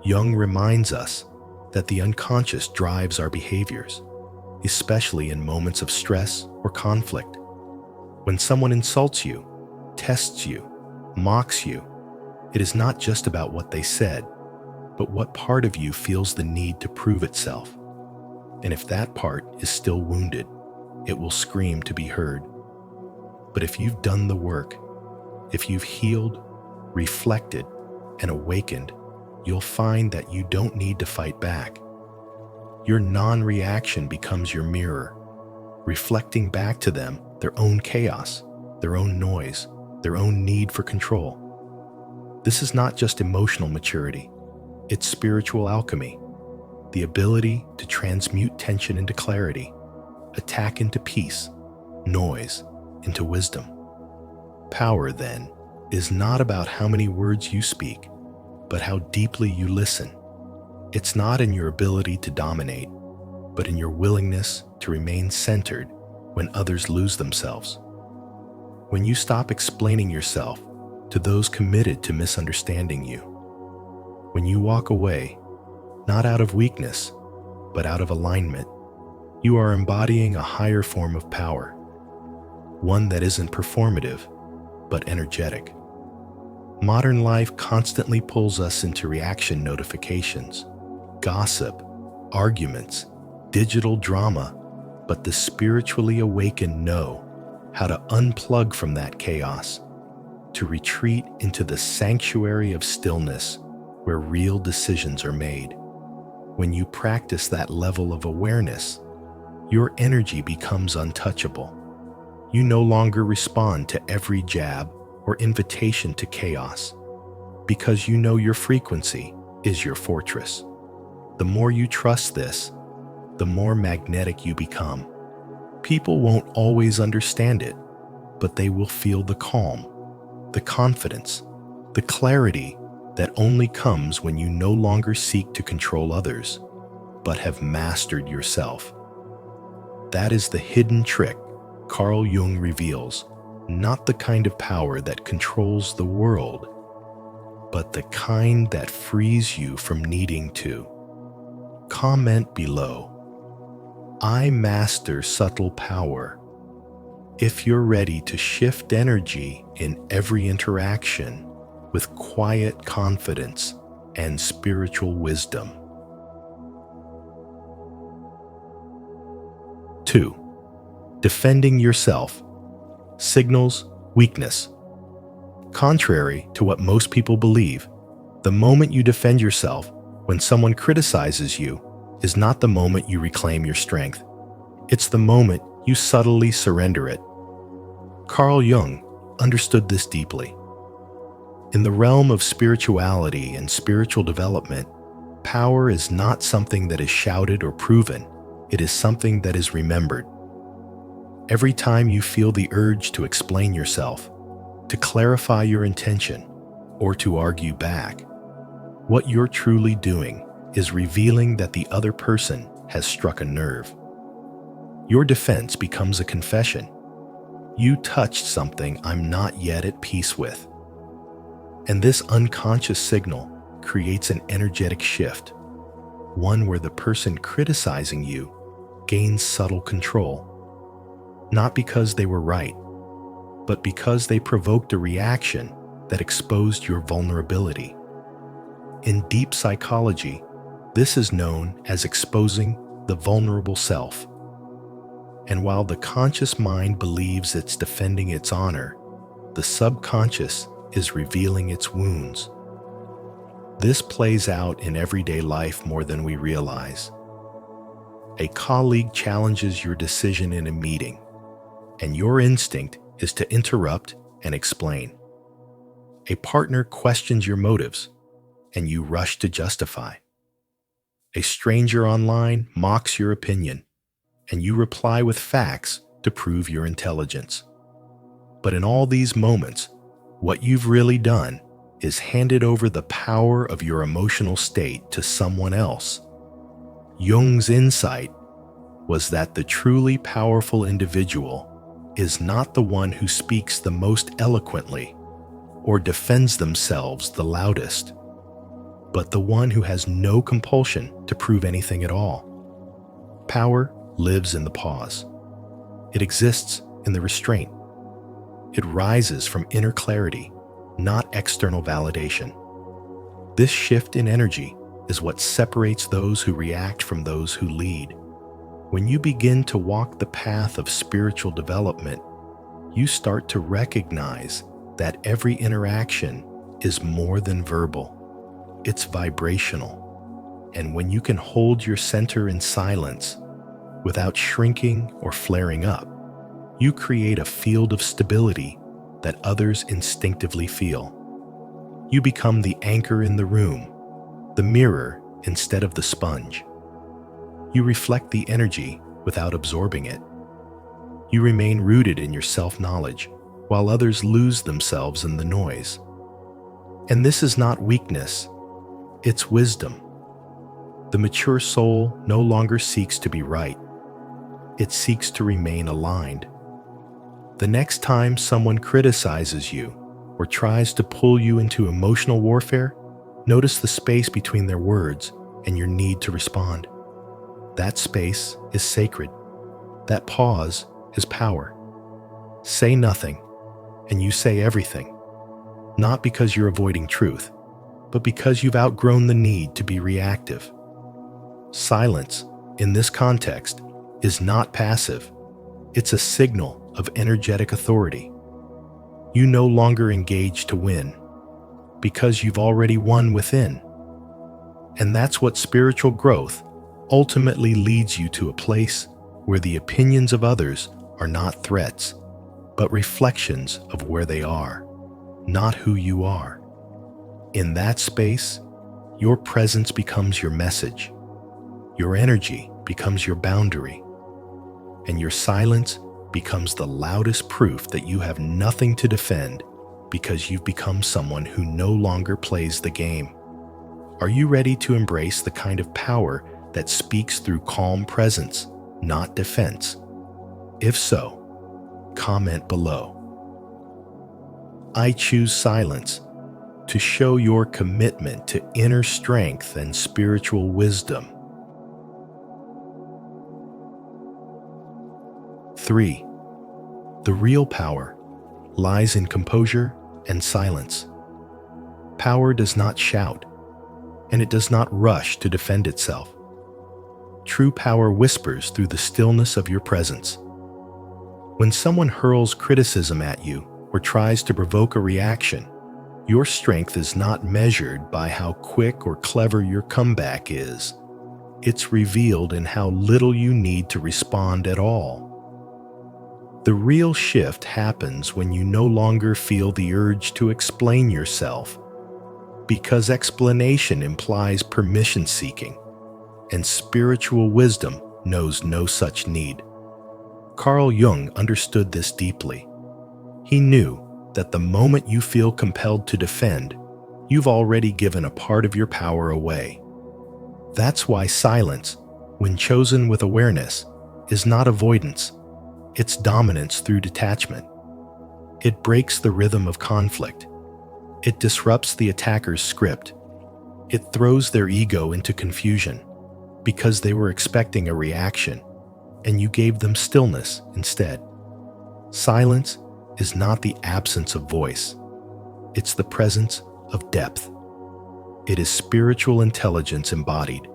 Jung reminds us that the unconscious drives our behaviors, especially in moments of stress or conflict. When someone insults you, tests you, mocks you, it is not just about what they said, but what part of you feels the need to prove itself. And if that part is still wounded, it will scream to be heard. But if you've done the work, if you've healed, reflected, and awakened, you'll find that you don't need to fight back. Your non-reaction becomes your mirror, reflecting back to them their own chaos, their own noise, their own need for control. This is not just emotional maturity, it's spiritual alchemy, the ability to transmute tension into clarity, attack into peace, noise into wisdom. Power, then, is not about how many words you speak, but how deeply you listen. It's not in your ability to dominate, but in your willingness to remain centered when others lose themselves. When you stop explaining yourself to those committed to misunderstanding you. When you walk away, not out of weakness, but out of alignment, you are embodying a higher form of power, one that isn't performative, but energetic. Modern life constantly pulls us into reaction notifications, gossip, arguments, digital drama, but the spiritually awakened know how to unplug from that chaos, to retreat into the sanctuary of stillness where real decisions are made. When you practice that level of awareness, your energy becomes untouchable. You no longer respond to every jab or invitation to chaos, because you know your frequency is your fortress. The more you trust this, the more magnetic you become. People won't always understand it, but they will feel the calm, the confidence, the clarity that only comes when you no longer seek to control others, but have mastered yourself. That is the hidden trick Carl Jung reveals, not the kind of power that controls the world, but the kind that frees you from needing to. Comment below, I master subtle power. If you're ready to shift energy in every interaction with quiet confidence and spiritual wisdom. 2. Defending yourself signals weakness. Contrary to what most people believe, the moment you defend yourself, when someone criticizes you is not the moment you reclaim your strength. It's the moment you subtly surrender it. Carl Jung understood this deeply. In the realm of spirituality and spiritual development, power is not something that is shouted or proven. It is something that is remembered. Every time you feel the urge to explain yourself, to clarify your intention, or to argue back, what you're truly doing is revealing that the other person has struck a nerve. Your defense becomes a confession. You touched something I'm not yet at peace with. And this unconscious signal creates an energetic shift, one where the person criticizing you gains subtle control, not because they were right, but because they provoked a reaction that exposed your vulnerability. In deep psychology, this is known as exposing the vulnerable self. And while the conscious mind believes it's defending its honor, the subconscious is revealing its wounds. This plays out in everyday life more than we realize. A colleague challenges your decision in a meeting, and your instinct is to interrupt and explain. A partner questions your motives, and you rush to justify. A stranger online mocks your opinion, and you reply with facts to prove your intelligence. But in all these moments, what you've really done is handed over the power of your emotional state to someone else. Jung's insight was that the truly powerful individual is not the one who speaks the most eloquently or defends themselves the loudest, but the one who has no compulsion to prove anything at all. Power lives in the pause. It exists in the restraint. It rises from inner clarity, not external validation. This shift in energy is what separates those who react from those who lead. When you begin to walk the path of spiritual development, you start to recognize that every interaction is more than verbal. It's vibrational. And when you can hold your center in silence without shrinking or flaring up, you create a field of stability that others instinctively feel. You become the anchor in the room, the mirror instead of the sponge. You reflect the energy without absorbing it. You remain rooted in your self-knowledge while others lose themselves in the noise. And this is not weakness, it's wisdom. The mature soul no longer seeks to be right. It seeks to remain aligned. The next time someone criticizes you or tries to pull you into emotional warfare, notice the space between their words and your need to respond. That space is sacred. That pause is power. Say nothing, and you say everything. Not because you're avoiding truth, but because you've outgrown the need to be reactive. Silence, in this context, is not passive. It's a signal of energetic authority. You no longer engage to win, because you've already won within. And that's what spiritual growth ultimately leads you to, a place where the opinions of others are not threats, but reflections of where they are, not who you are. In that space, your presence becomes your message, your energy becomes your boundary, and your silence becomes the loudest proof that you have nothing to defend because you've become someone who no longer plays the game. Are you ready to embrace the kind of power that speaks through calm presence, not defense? If so, comment below. I choose silence to show your commitment to inner strength and spiritual wisdom. 3. The real power lies in composure and silence. Power does not shout, and it does not rush to defend itself. True power whispers through the stillness of your presence. When someone hurls criticism at you or tries to provoke a reaction, Your strength is not measured by how quick or clever your comeback is. It's revealed in how little you need to respond at all. The real shift happens when you no longer feel the urge to explain yourself, because explanation implies permission seeking, and spiritual wisdom knows no such need. Carl Jung understood this deeply. He knew that the moment you feel compelled to defend, you've already given a part of your power away. That's why silence, when chosen with awareness, is not avoidance. It's dominance through detachment. It breaks the rhythm of conflict. It disrupts the attacker's script. It throws their ego into confusion because they were expecting a reaction, and you gave them stillness instead. Silence is not the absence of voice. It's the presence of depth. It is spiritual intelligence embodied,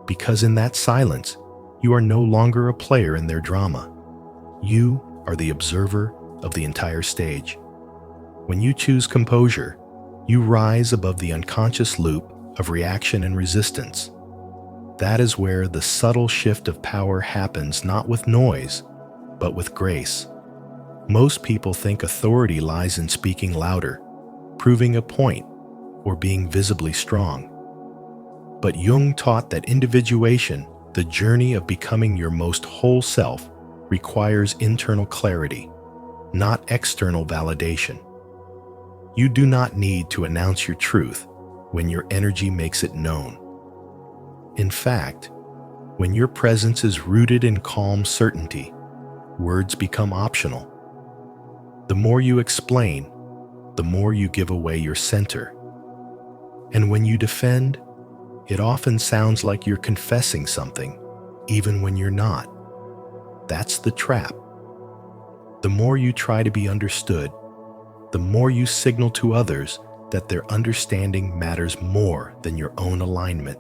because in that silence, you are no longer a player in their drama. You are the observer of the entire stage. When you choose composure, you rise above the unconscious loop of reaction and resistance. That is where the subtle shift of power happens, not with noise, but with grace. Most people think authority lies in speaking louder, proving a point, or being visibly strong. But Jung taught that individuation, the journey of becoming your most whole self, requires internal clarity, not external validation. You do not need to announce your truth when your energy makes it known. In fact, when your presence is rooted in calm certainty, words become optional. The more you explain, the more you give away your center. And when you defend, it often sounds like you're confessing something, even when you're not. That's the trap. The more you try to be understood, the more you signal to others that their understanding matters more than your own alignment.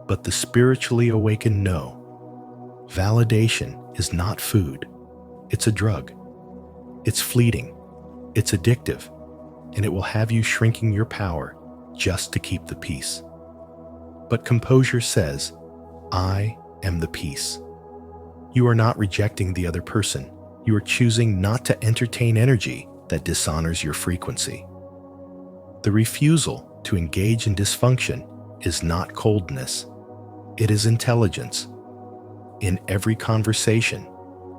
But the spiritually awakened know, validation is not food. It's a drug. It's fleeting. It's addictive. And it will have you shrinking your power just to keep the peace. But composure says, I am the peace. You are not rejecting the other person. You are choosing not to entertain energy that dishonors your frequency. The refusal to engage in dysfunction is not coldness. It is intelligence. In every conversation,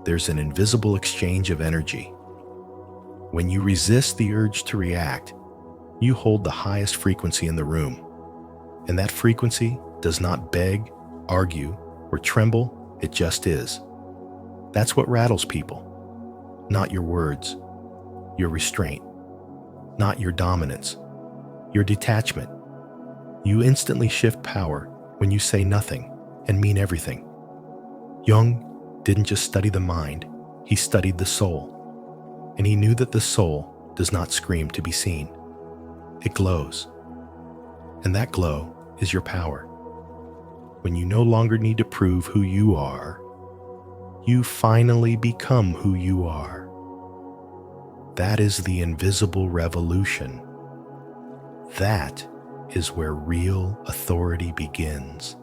there's an invisible exchange of energy. When you resist the urge to react, you hold the highest frequency in the room. And that frequency does not beg, argue, or tremble, it just is. That's what rattles people. Not your words, your restraint. Not your dominance, your detachment. You instantly shift power when you say nothing and mean everything. Jung didn't just study the mind, he studied the soul. And he knew that the soul does not scream to be seen. It glows. And that glow is your power. When you no longer need to prove who you are, you finally become who you are. That is the invisible revolution. That is where real authority begins.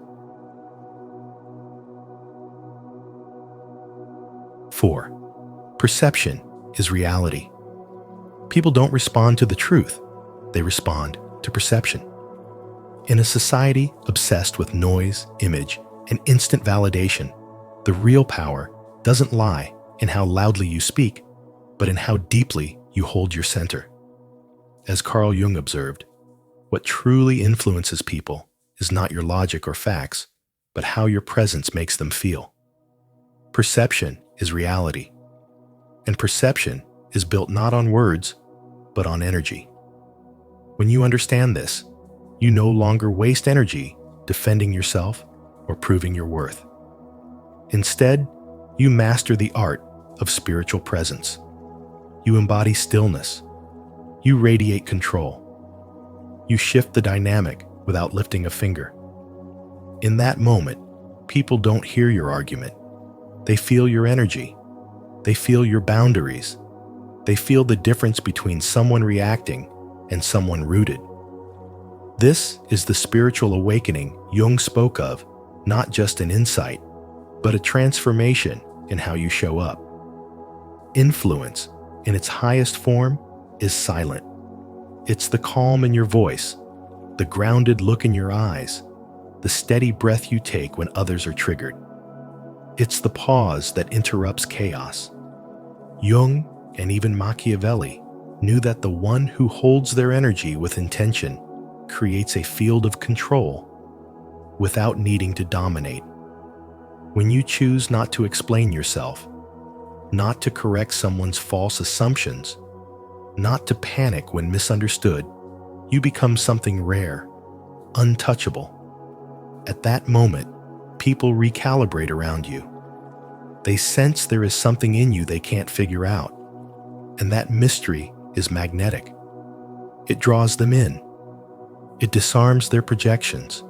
4. Perception is reality. People don't respond to the truth. They respond to perception. In a society obsessed with noise, image, and instant validation, the real power doesn't lie in how loudly you speak, but in how deeply you hold your center. As Carl Jung observed, what truly influences people is not your logic or facts, but how your presence makes them feel. Perception is reality, and perception is built not on words, but on energy. When you understand this, you no longer waste energy defending yourself or proving your worth. Instead, you master the art of spiritual presence. You embody stillness. You radiate control. You shift the dynamic without lifting a finger. In that moment, people don't hear your argument. They feel your energy. They feel your boundaries. They feel the difference between someone reacting and someone rooted. This is the spiritual awakening Jung spoke of, not just an insight, but a transformation in how you show up. Influence, in its highest form, is silent. It's the calm in your voice, the grounded look in your eyes, the steady breath you take when others are triggered. It's the pause that interrupts chaos. Jung, and even Machiavelli, knew that the one who holds their energy with intention creates a field of control without needing to dominate. When you choose not to explain yourself, not to correct someone's false assumptions, not to panic when misunderstood, you become something rare, untouchable. At that moment, people recalibrate around you. They sense there is something in you they can't figure out, and that mystery is magnetic. It draws them in. It disarms their projections.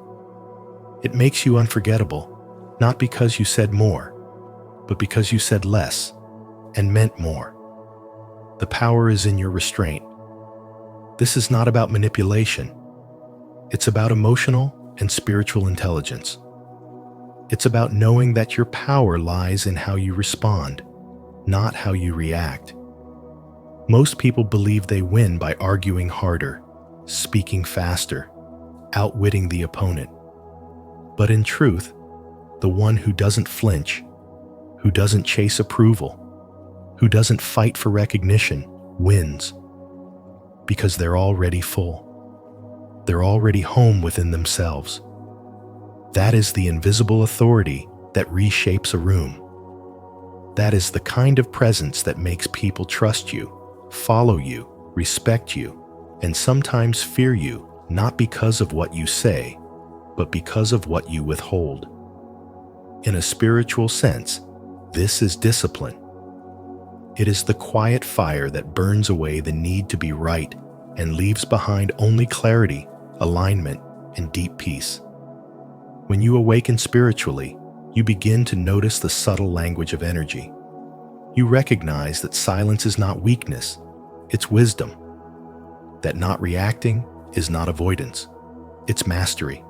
It makes you unforgettable, not because you said more, but because you said less and meant more. The power is in your restraint. This is not about manipulation. It's about emotional and spiritual intelligence. It's about knowing that your power lies in how you respond, not how you react. Most people believe they win by arguing harder, speaking faster, outwitting the opponent. But in truth, the one who doesn't flinch, who doesn't chase approval, who doesn't fight for recognition, wins. Because they're already full. They're already home within themselves. That is the invisible authority that reshapes a room. That is the kind of presence that makes people trust you, follow you, respect you, and sometimes fear you, not because of what you say, but because of what you withhold. In a spiritual sense, this is discipline. It is the quiet fire that burns away the need to be right and leaves behind only clarity, alignment, and deep peace. When you awaken spiritually, you begin to notice the subtle language of energy. You recognize that silence is not weakness, it's wisdom. That not reacting is not avoidance, it's mastery.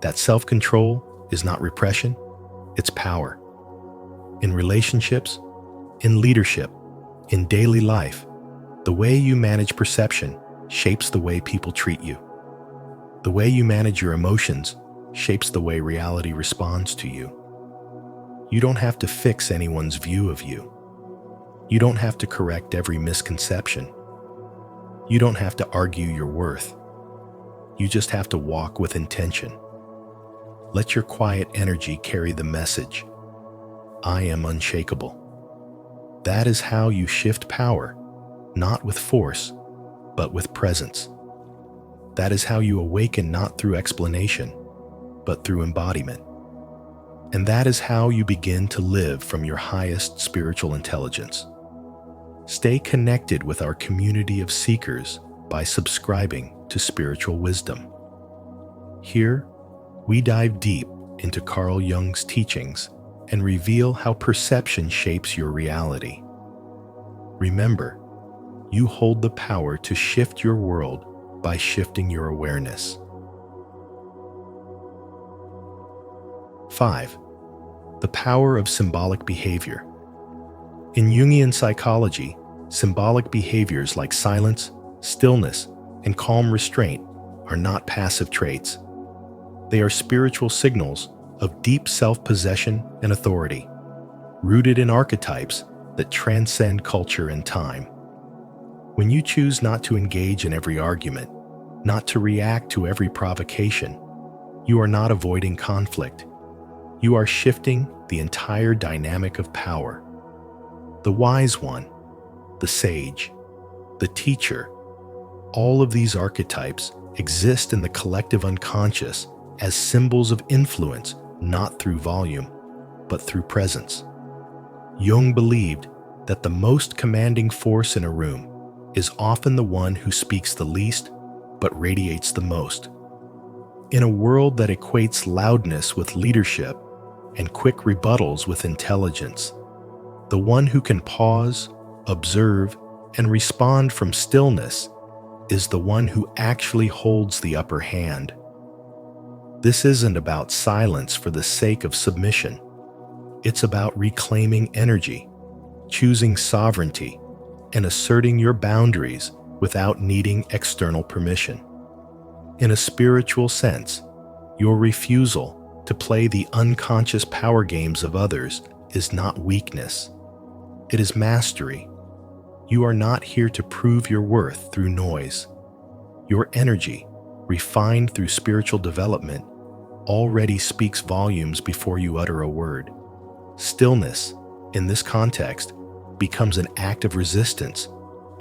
That self-control is not repression, it's power. In relationships, in leadership, in daily life, the way you manage perception shapes the way people treat you. The way you manage your emotions shapes the way reality responds to you. You don't have to fix anyone's view of you. You don't have to correct every misconception. You don't have to argue your worth. You just have to walk with intention. Let your quiet energy carry the message. I am unshakable. That is how you shift power, not with force, but with presence. That is how you awaken not through explanation, but through embodiment. And that is how you begin to live from your highest spiritual intelligence. Stay connected with our community of seekers by subscribing to Spiritual Wisdom. Here, we dive deep into Carl Jung's teachings and reveal how perception shapes your reality. Remember, you hold the power to shift your world by shifting your awareness. 5. The power of symbolic behavior. In Jungian psychology, symbolic behaviors like silence, stillness, and calm restraint are not passive traits. They are spiritual signals of deep self-possession and authority, rooted in archetypes that transcend culture and time. When you choose not to engage in every argument, not to react to every provocation, you are not avoiding conflict. You are shifting the entire dynamic of power. The wise one, the sage, the teacher, all of these archetypes exist in the collective unconscious as symbols of influence, not through volume, but through presence. Jung believed that the most commanding force in a room is often the one who speaks the least, but radiates the most. In a world that equates loudness with leadership and quick rebuttals with intelligence, the one who can pause, observe, and respond from stillness is the one who actually holds the upper hand. This isn't about silence for the sake of submission. It's about reclaiming energy, choosing sovereignty, and asserting your boundaries without needing external permission. In a spiritual sense, your refusal to play the unconscious power games of others is not weakness. It is mastery. You are not here to prove your worth through noise. Your energy, refined through spiritual development, already speaks volumes before you utter a word. Stillness, in this context, becomes an act of resistance,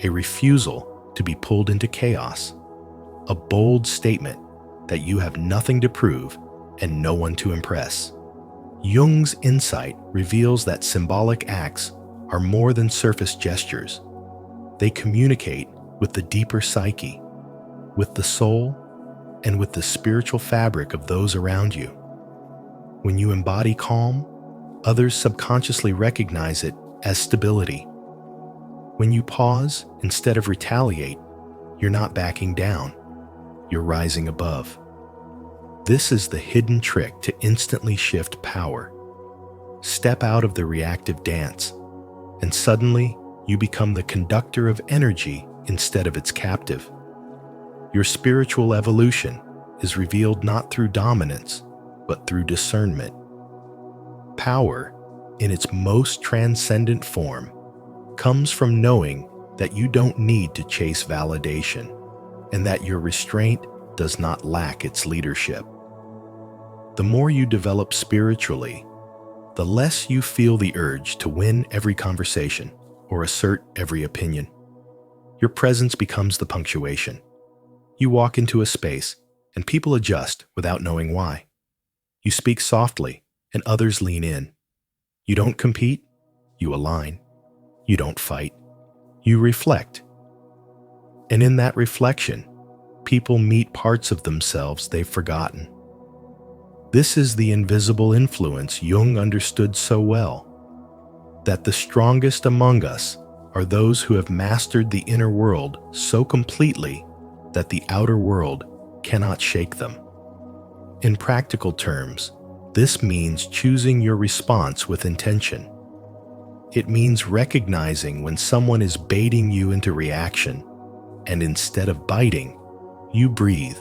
a refusal to be pulled into chaos, a bold statement that you have nothing to prove and no one to impress. Jung's insight reveals that symbolic acts are more than surface gestures. They communicate with the deeper psyche, with the soul, and with the spiritual fabric of those around you. When you embody calm, others subconsciously recognize it as stability. When you pause instead of retaliate, you're not backing down, you're rising above. This is the hidden trick to instantly shift power. Step out of the reactive dance, and suddenly you become the conductor of energy instead of its captive. Your spiritual evolution is revealed not through dominance, but through discernment. Power, in its most transcendent form, comes from knowing that you don't need to chase validation, and that your restraint does not lack its leadership. The more you develop spiritually, the less you feel the urge to win every conversation or assert every opinion. Your presence becomes the punctuation. You walk into a space, and people adjust without knowing why. You speak softly, and others lean in. You don't compete, you align. You don't fight, you reflect. And in that reflection, people meet parts of themselves they've forgotten. This is the invisible influence Jung understood so well, that the strongest among us are those who have mastered the inner world so completely that the outer world cannot shake them. In practical terms, this means choosing your response with intention. It means recognizing when someone is baiting you into reaction, and instead of biting, you breathe,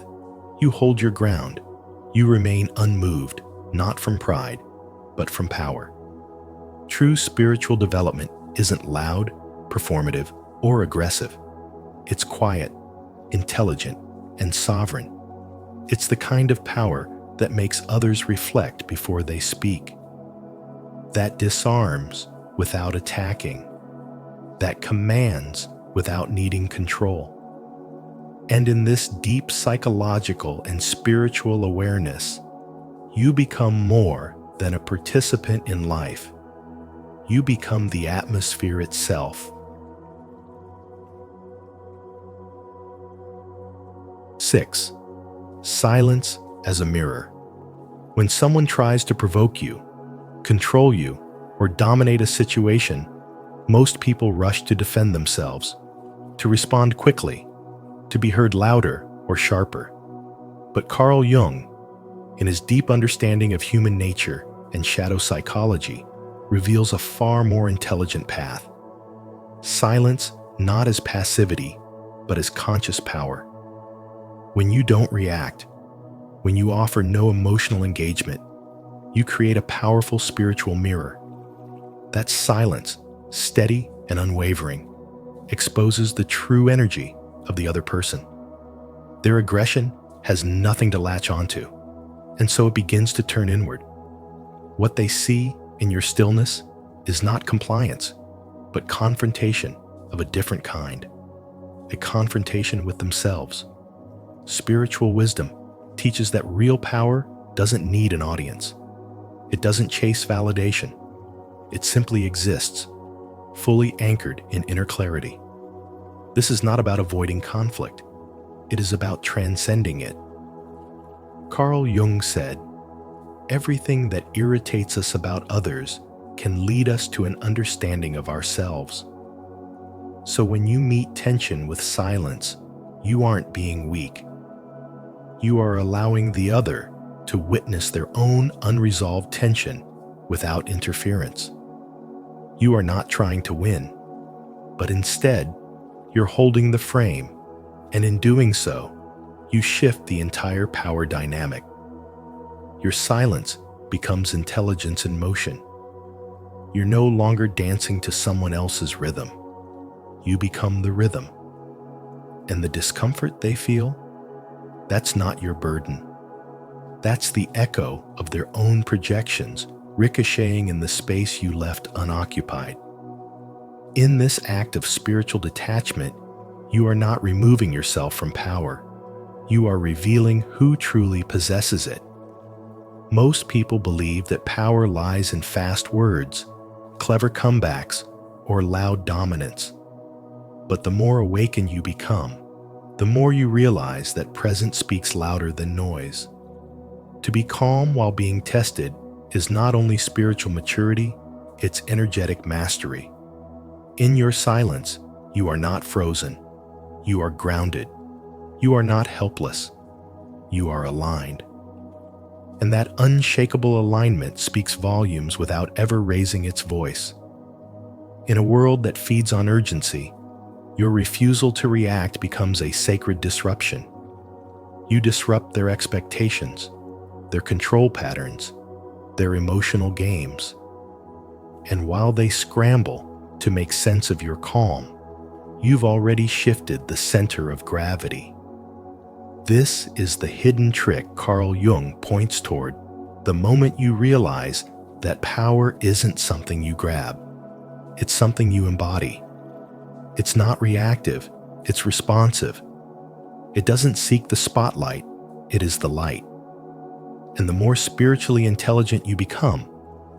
you hold your ground, you remain unmoved, not from pride, but from power. True spiritual development isn't loud, performative, or aggressive. It's quiet, intelligent, and sovereign. It's the kind of power that makes others reflect before they speak, that disarms without attacking, that commands without needing control. And in this deep psychological and spiritual awareness, you become more than a participant in life. You become the atmosphere itself. 6. Silence as a mirror. When someone tries to provoke you, control you, or dominate a situation, most people rush to defend themselves, to respond quickly, to be heard louder or sharper. But Carl Jung, in his deep understanding of human nature and shadow psychology, reveals a far more intelligent path. Silence not as passivity, but as conscious power. When you don't react, when you offer no emotional engagement, you create a powerful spiritual mirror. That silence, steady and unwavering, exposes the true energy of the other person. Their aggression has nothing to latch onto, and so it begins to turn inward. What they see in your stillness is not compliance, but confrontation of a different kind, a confrontation with themselves. Spiritual wisdom teaches that real power doesn't need an audience. It doesn't chase validation. It simply exists, fully anchored in inner clarity. This is not about avoiding conflict. It is about transcending it. Carl Jung said, "Everything that irritates us about others can lead us to an understanding of ourselves." So when you meet tension with silence, you aren't being weak. You are allowing the other to witness their own unresolved tension without interference. You are not trying to win, but instead, you're holding the frame, and in doing so, you shift the entire power dynamic. Your silence becomes intelligence in motion. You're no longer dancing to someone else's rhythm. You become the rhythm. And the discomfort they feel, that's not your burden. That's the echo of their own projections ricocheting in the space you left unoccupied. In this act of spiritual detachment, you are not removing yourself from power. You are revealing who truly possesses it. Most people believe that power lies in fast words, clever comebacks, or loud dominance. But the more awakened you become, the more you realize that presence speaks louder than noise. To be calm while being tested is not only spiritual maturity, it's energetic mastery. In your silence, you are not frozen. You are grounded. You are not helpless. You are aligned. And that unshakable alignment speaks volumes without ever raising its voice. In a world that feeds on urgency, your refusal to react becomes a sacred disruption. You disrupt their expectations, their control patterns, their emotional games. And while they scramble to make sense of your calm, you've already shifted the center of gravity. This is the hidden trick Carl Jung points toward the moment you realize that power isn't something you grab. It's something you embody. It's not reactive, it's responsive. It doesn't seek the spotlight, it is the light. And the more spiritually intelligent you become,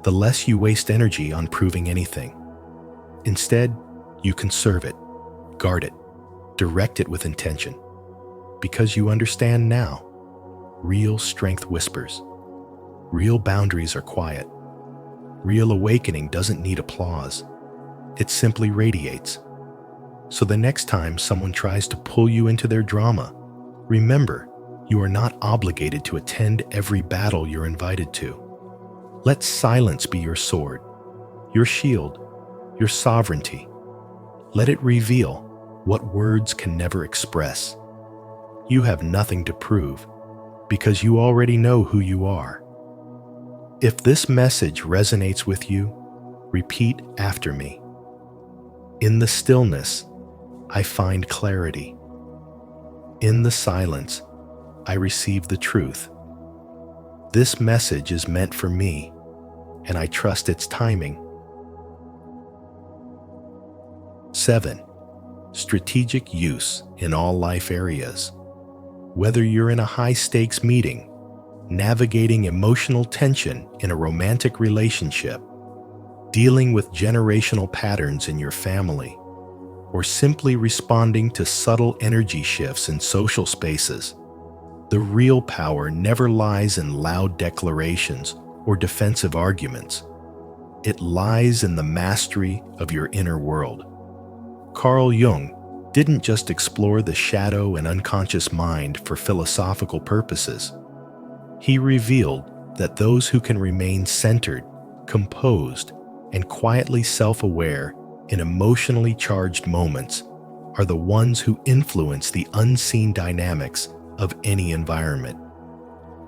the less you waste energy on proving anything. Instead, you conserve it, guard it, direct it with intention. Because you understand now, real strength whispers. Real boundaries are quiet. Real awakening doesn't need applause. It simply radiates. So the next time someone tries to pull you into their drama, remember, you are not obligated to attend every battle you're invited to. Let silence be your sword, your shield, your sovereignty. Let it reveal what words can never express. You have nothing to prove because you already know who you are. If this message resonates with you, repeat after me. In the stillness, I find clarity. In the silence, I receive the truth. This message is meant for me, and I trust its timing. 7. Strategic use in all life areas. Whether you're in a high-stakes meeting, navigating emotional tension in a romantic relationship, dealing with generational patterns in your family, or simply responding to subtle energy shifts in social spaces, the real power never lies in loud declarations or defensive arguments. It lies in the mastery of your inner world. Carl Jung didn't just explore the shadow and unconscious mind for philosophical purposes. He revealed that those who can remain centered, composed, and quietly self-aware in emotionally charged moments are the ones who influence the unseen dynamics of any environment.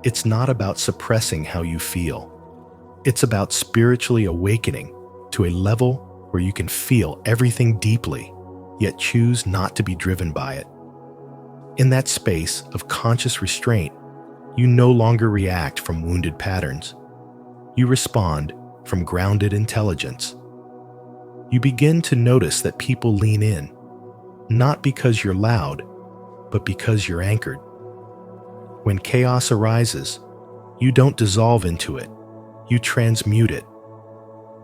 It's not about suppressing how you feel. It's about spiritually awakening to a level where you can feel everything deeply, yet choose not to be driven by it. In that space of conscious restraint, you no longer react from wounded patterns. You respond from grounded intelligence. You begin to notice that people lean in, not because you're loud, but because you're anchored. When chaos arises, you don't dissolve into it, you transmute it.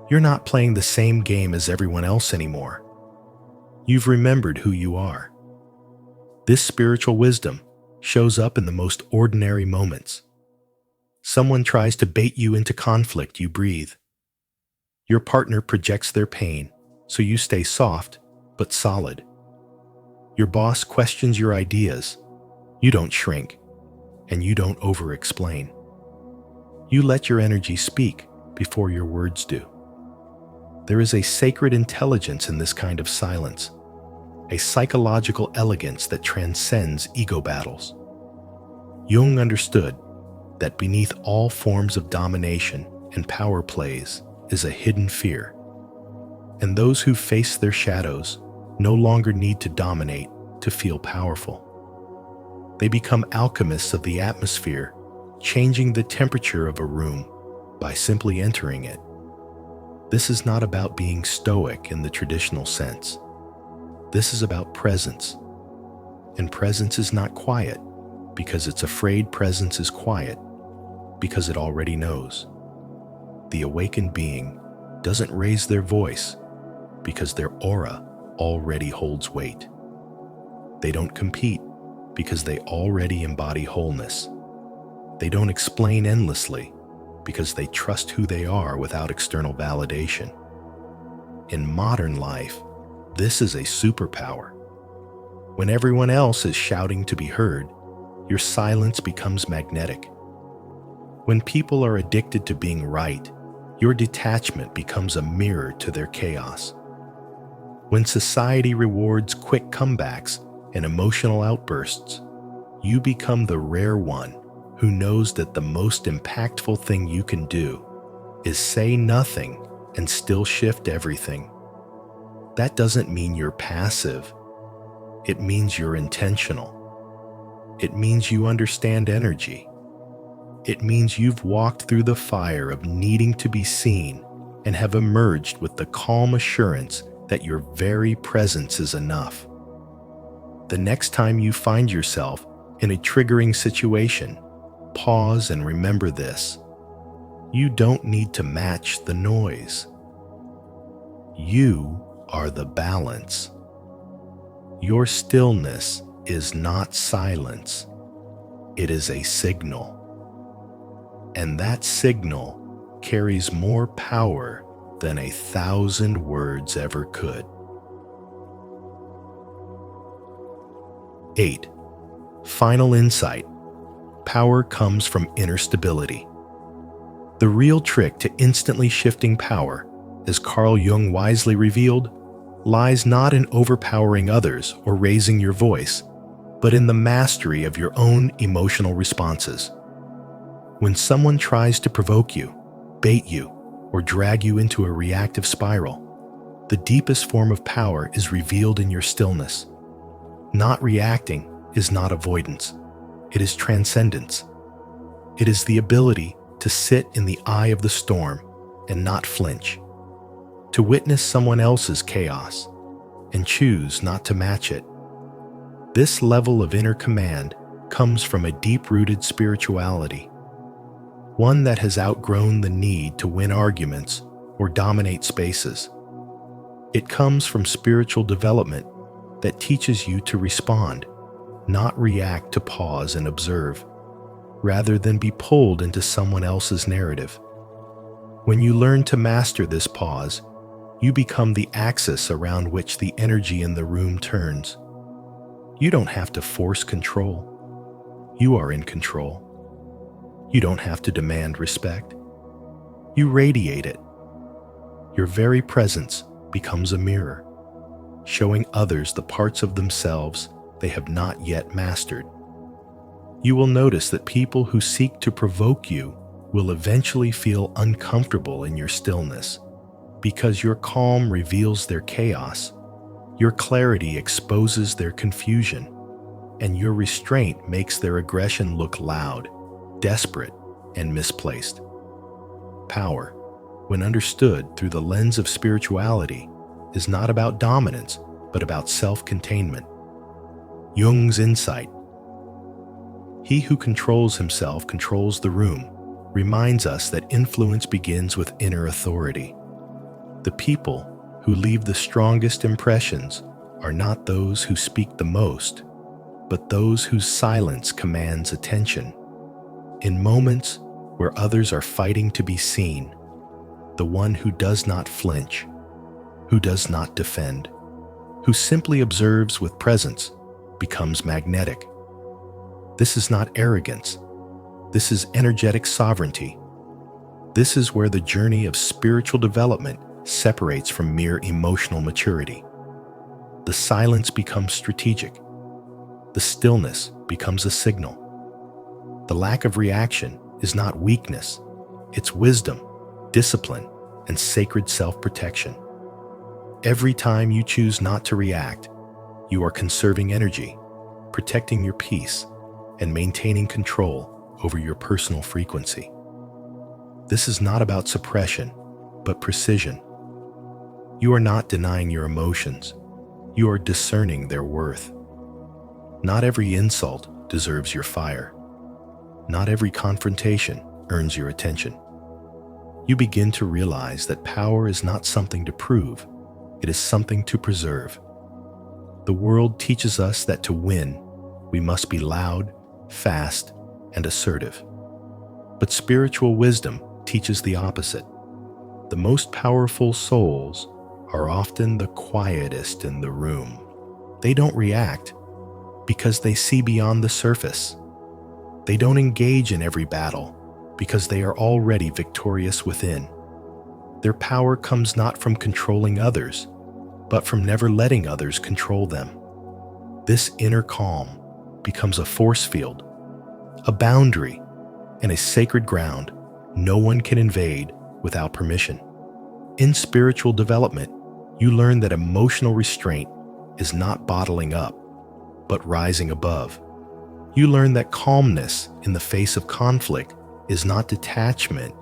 You're not playing the same game as everyone else anymore. You've remembered who you are. This spiritual wisdom shows up in the most ordinary moments. Someone tries to bait you into conflict, you breathe. Your partner projects their pain, so you stay soft but solid. Your boss questions your ideas. You don't shrink, and you don't over-explain. You let your energy speak before your words do. There is a sacred intelligence in this kind of silence, a psychological elegance that transcends ego battles. Jung understood that beneath all forms of domination and power plays is a hidden fear, and those who face their shadows no longer need to dominate to feel powerful. They become alchemists of the atmosphere, changing the temperature of a room by simply entering it. This is not about being stoic in the traditional sense. This is about presence. And presence is not quiet because it's afraid presence is quiet, because it already knows. The awakened being doesn't raise their voice because their aura already holds weight. They don't compete because they already embody wholeness. They don't explain endlessly because they trust who they are without external validation. In modern life, this is a superpower. When everyone else is shouting to be heard, your silence becomes magnetic. When people are addicted to being right, your detachment becomes a mirror to their chaos. When society rewards quick comebacks and emotional outbursts, you become the rare one who knows that the most impactful thing you can do is say nothing and still shift everything. That doesn't mean you're passive. It means you're intentional. It means you understand energy. It means you've walked through the fire of needing to be seen and have emerged with the calm assurance that your very presence is enough. The next time you find yourself in a triggering situation, pause and remember this. You don't need to match the noise. You are the balance. Your stillness is not silence. It is a signal. And that signal carries more power than 1,000 words ever could. 8. Final insight. Power comes from inner stability. The real trick to instantly shifting power, as Carl Jung wisely revealed, lies not in overpowering others or raising your voice, but in the mastery of your own emotional responses. When someone tries to provoke you, bait you, or drag you into a reactive spiral, the deepest form of power is revealed in your stillness. Not reacting is not avoidance. It is transcendence. It is the ability to sit in the eye of the storm and not flinch, to witness someone else's chaos and choose not to match it. This level of inner command comes from a deep-rooted spirituality, one that has outgrown the need to win arguments or dominate spaces. It comes from spiritual development that teaches you to respond, not react, to pause and observe, rather than be pulled into someone else's narrative. When you learn to master this pause, you become the axis around which the energy in the room turns. You don't have to force control. You are in control. You don't have to demand respect. You radiate it. Your very presence becomes a mirror, showing others the parts of themselves they have not yet mastered. You will notice that people who seek to provoke you will eventually feel uncomfortable in your stillness, because your calm reveals their chaos, your clarity exposes their confusion, and your restraint makes their aggression look loud, desperate, and misplaced. Power, when understood through the lens of spirituality, is not about dominance, but about self-containment. Jung's insight, "He who controls himself controls the room," reminds us that influence begins with inner authority. The people who leave the strongest impressions are not those who speak the most, but those whose silence commands attention. In moments where others are fighting to be seen, the one who does not flinch, who does not defend, who simply observes with presence becomes magnetic. This is not arrogance. This is energetic sovereignty. This is where the journey of spiritual development separates from mere emotional maturity. The silence becomes strategic. The stillness becomes a signal. The lack of reaction is not weakness. It's wisdom, discipline, and sacred self-protection. Every time you choose not to react, you are conserving energy, protecting your peace, and maintaining control over your personal frequency. This is not about suppression, but precision. You are not denying your emotions. You are discerning their worth. Not every insult deserves your fire. Not every confrontation earns your attention. You begin to realize that power is not something to prove, it is something to preserve. The world teaches us that to win, we must be loud, fast, and assertive. But spiritual wisdom teaches the opposite. The most powerful souls are often the quietest in the room. They don't react because they see beyond the surface. They don't engage in every battle because they are already victorious within. Their power comes not from controlling others, but from never letting others control them. This inner calm becomes a force field, a boundary, and a sacred ground no one can invade without permission. In spiritual development, you learn that emotional restraint is not bottling up, but rising above. You learn that calmness in the face of conflict is not detachment,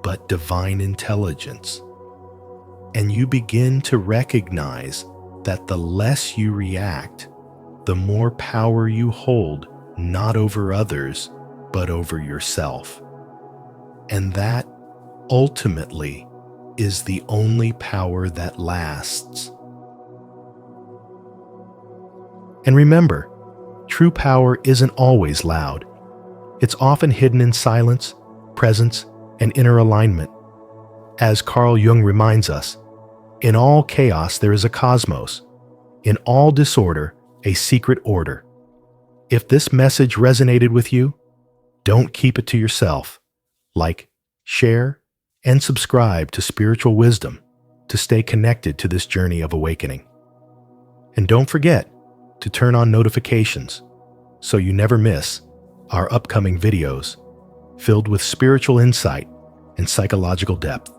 but divine intelligence. And you begin to recognize that the less you react, the more power you hold, not over others, but over yourself. And that, ultimately, is the only power that lasts. And remember, true power isn't always loud. It's often hidden in silence, presence, and inner alignment. As Carl Jung reminds us, in all chaos there is a cosmos. In all disorder, a secret order. If this message resonated with you, don't keep it to yourself. Like, share, and subscribe to Spiritual Wisdom to stay connected to this journey of awakening. And don't forget to turn on notifications so you never miss our upcoming videos filled with spiritual insight and psychological depth.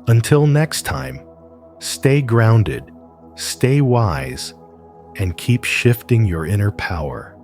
Until next time, stay grounded, stay wise, and keep shifting your inner power.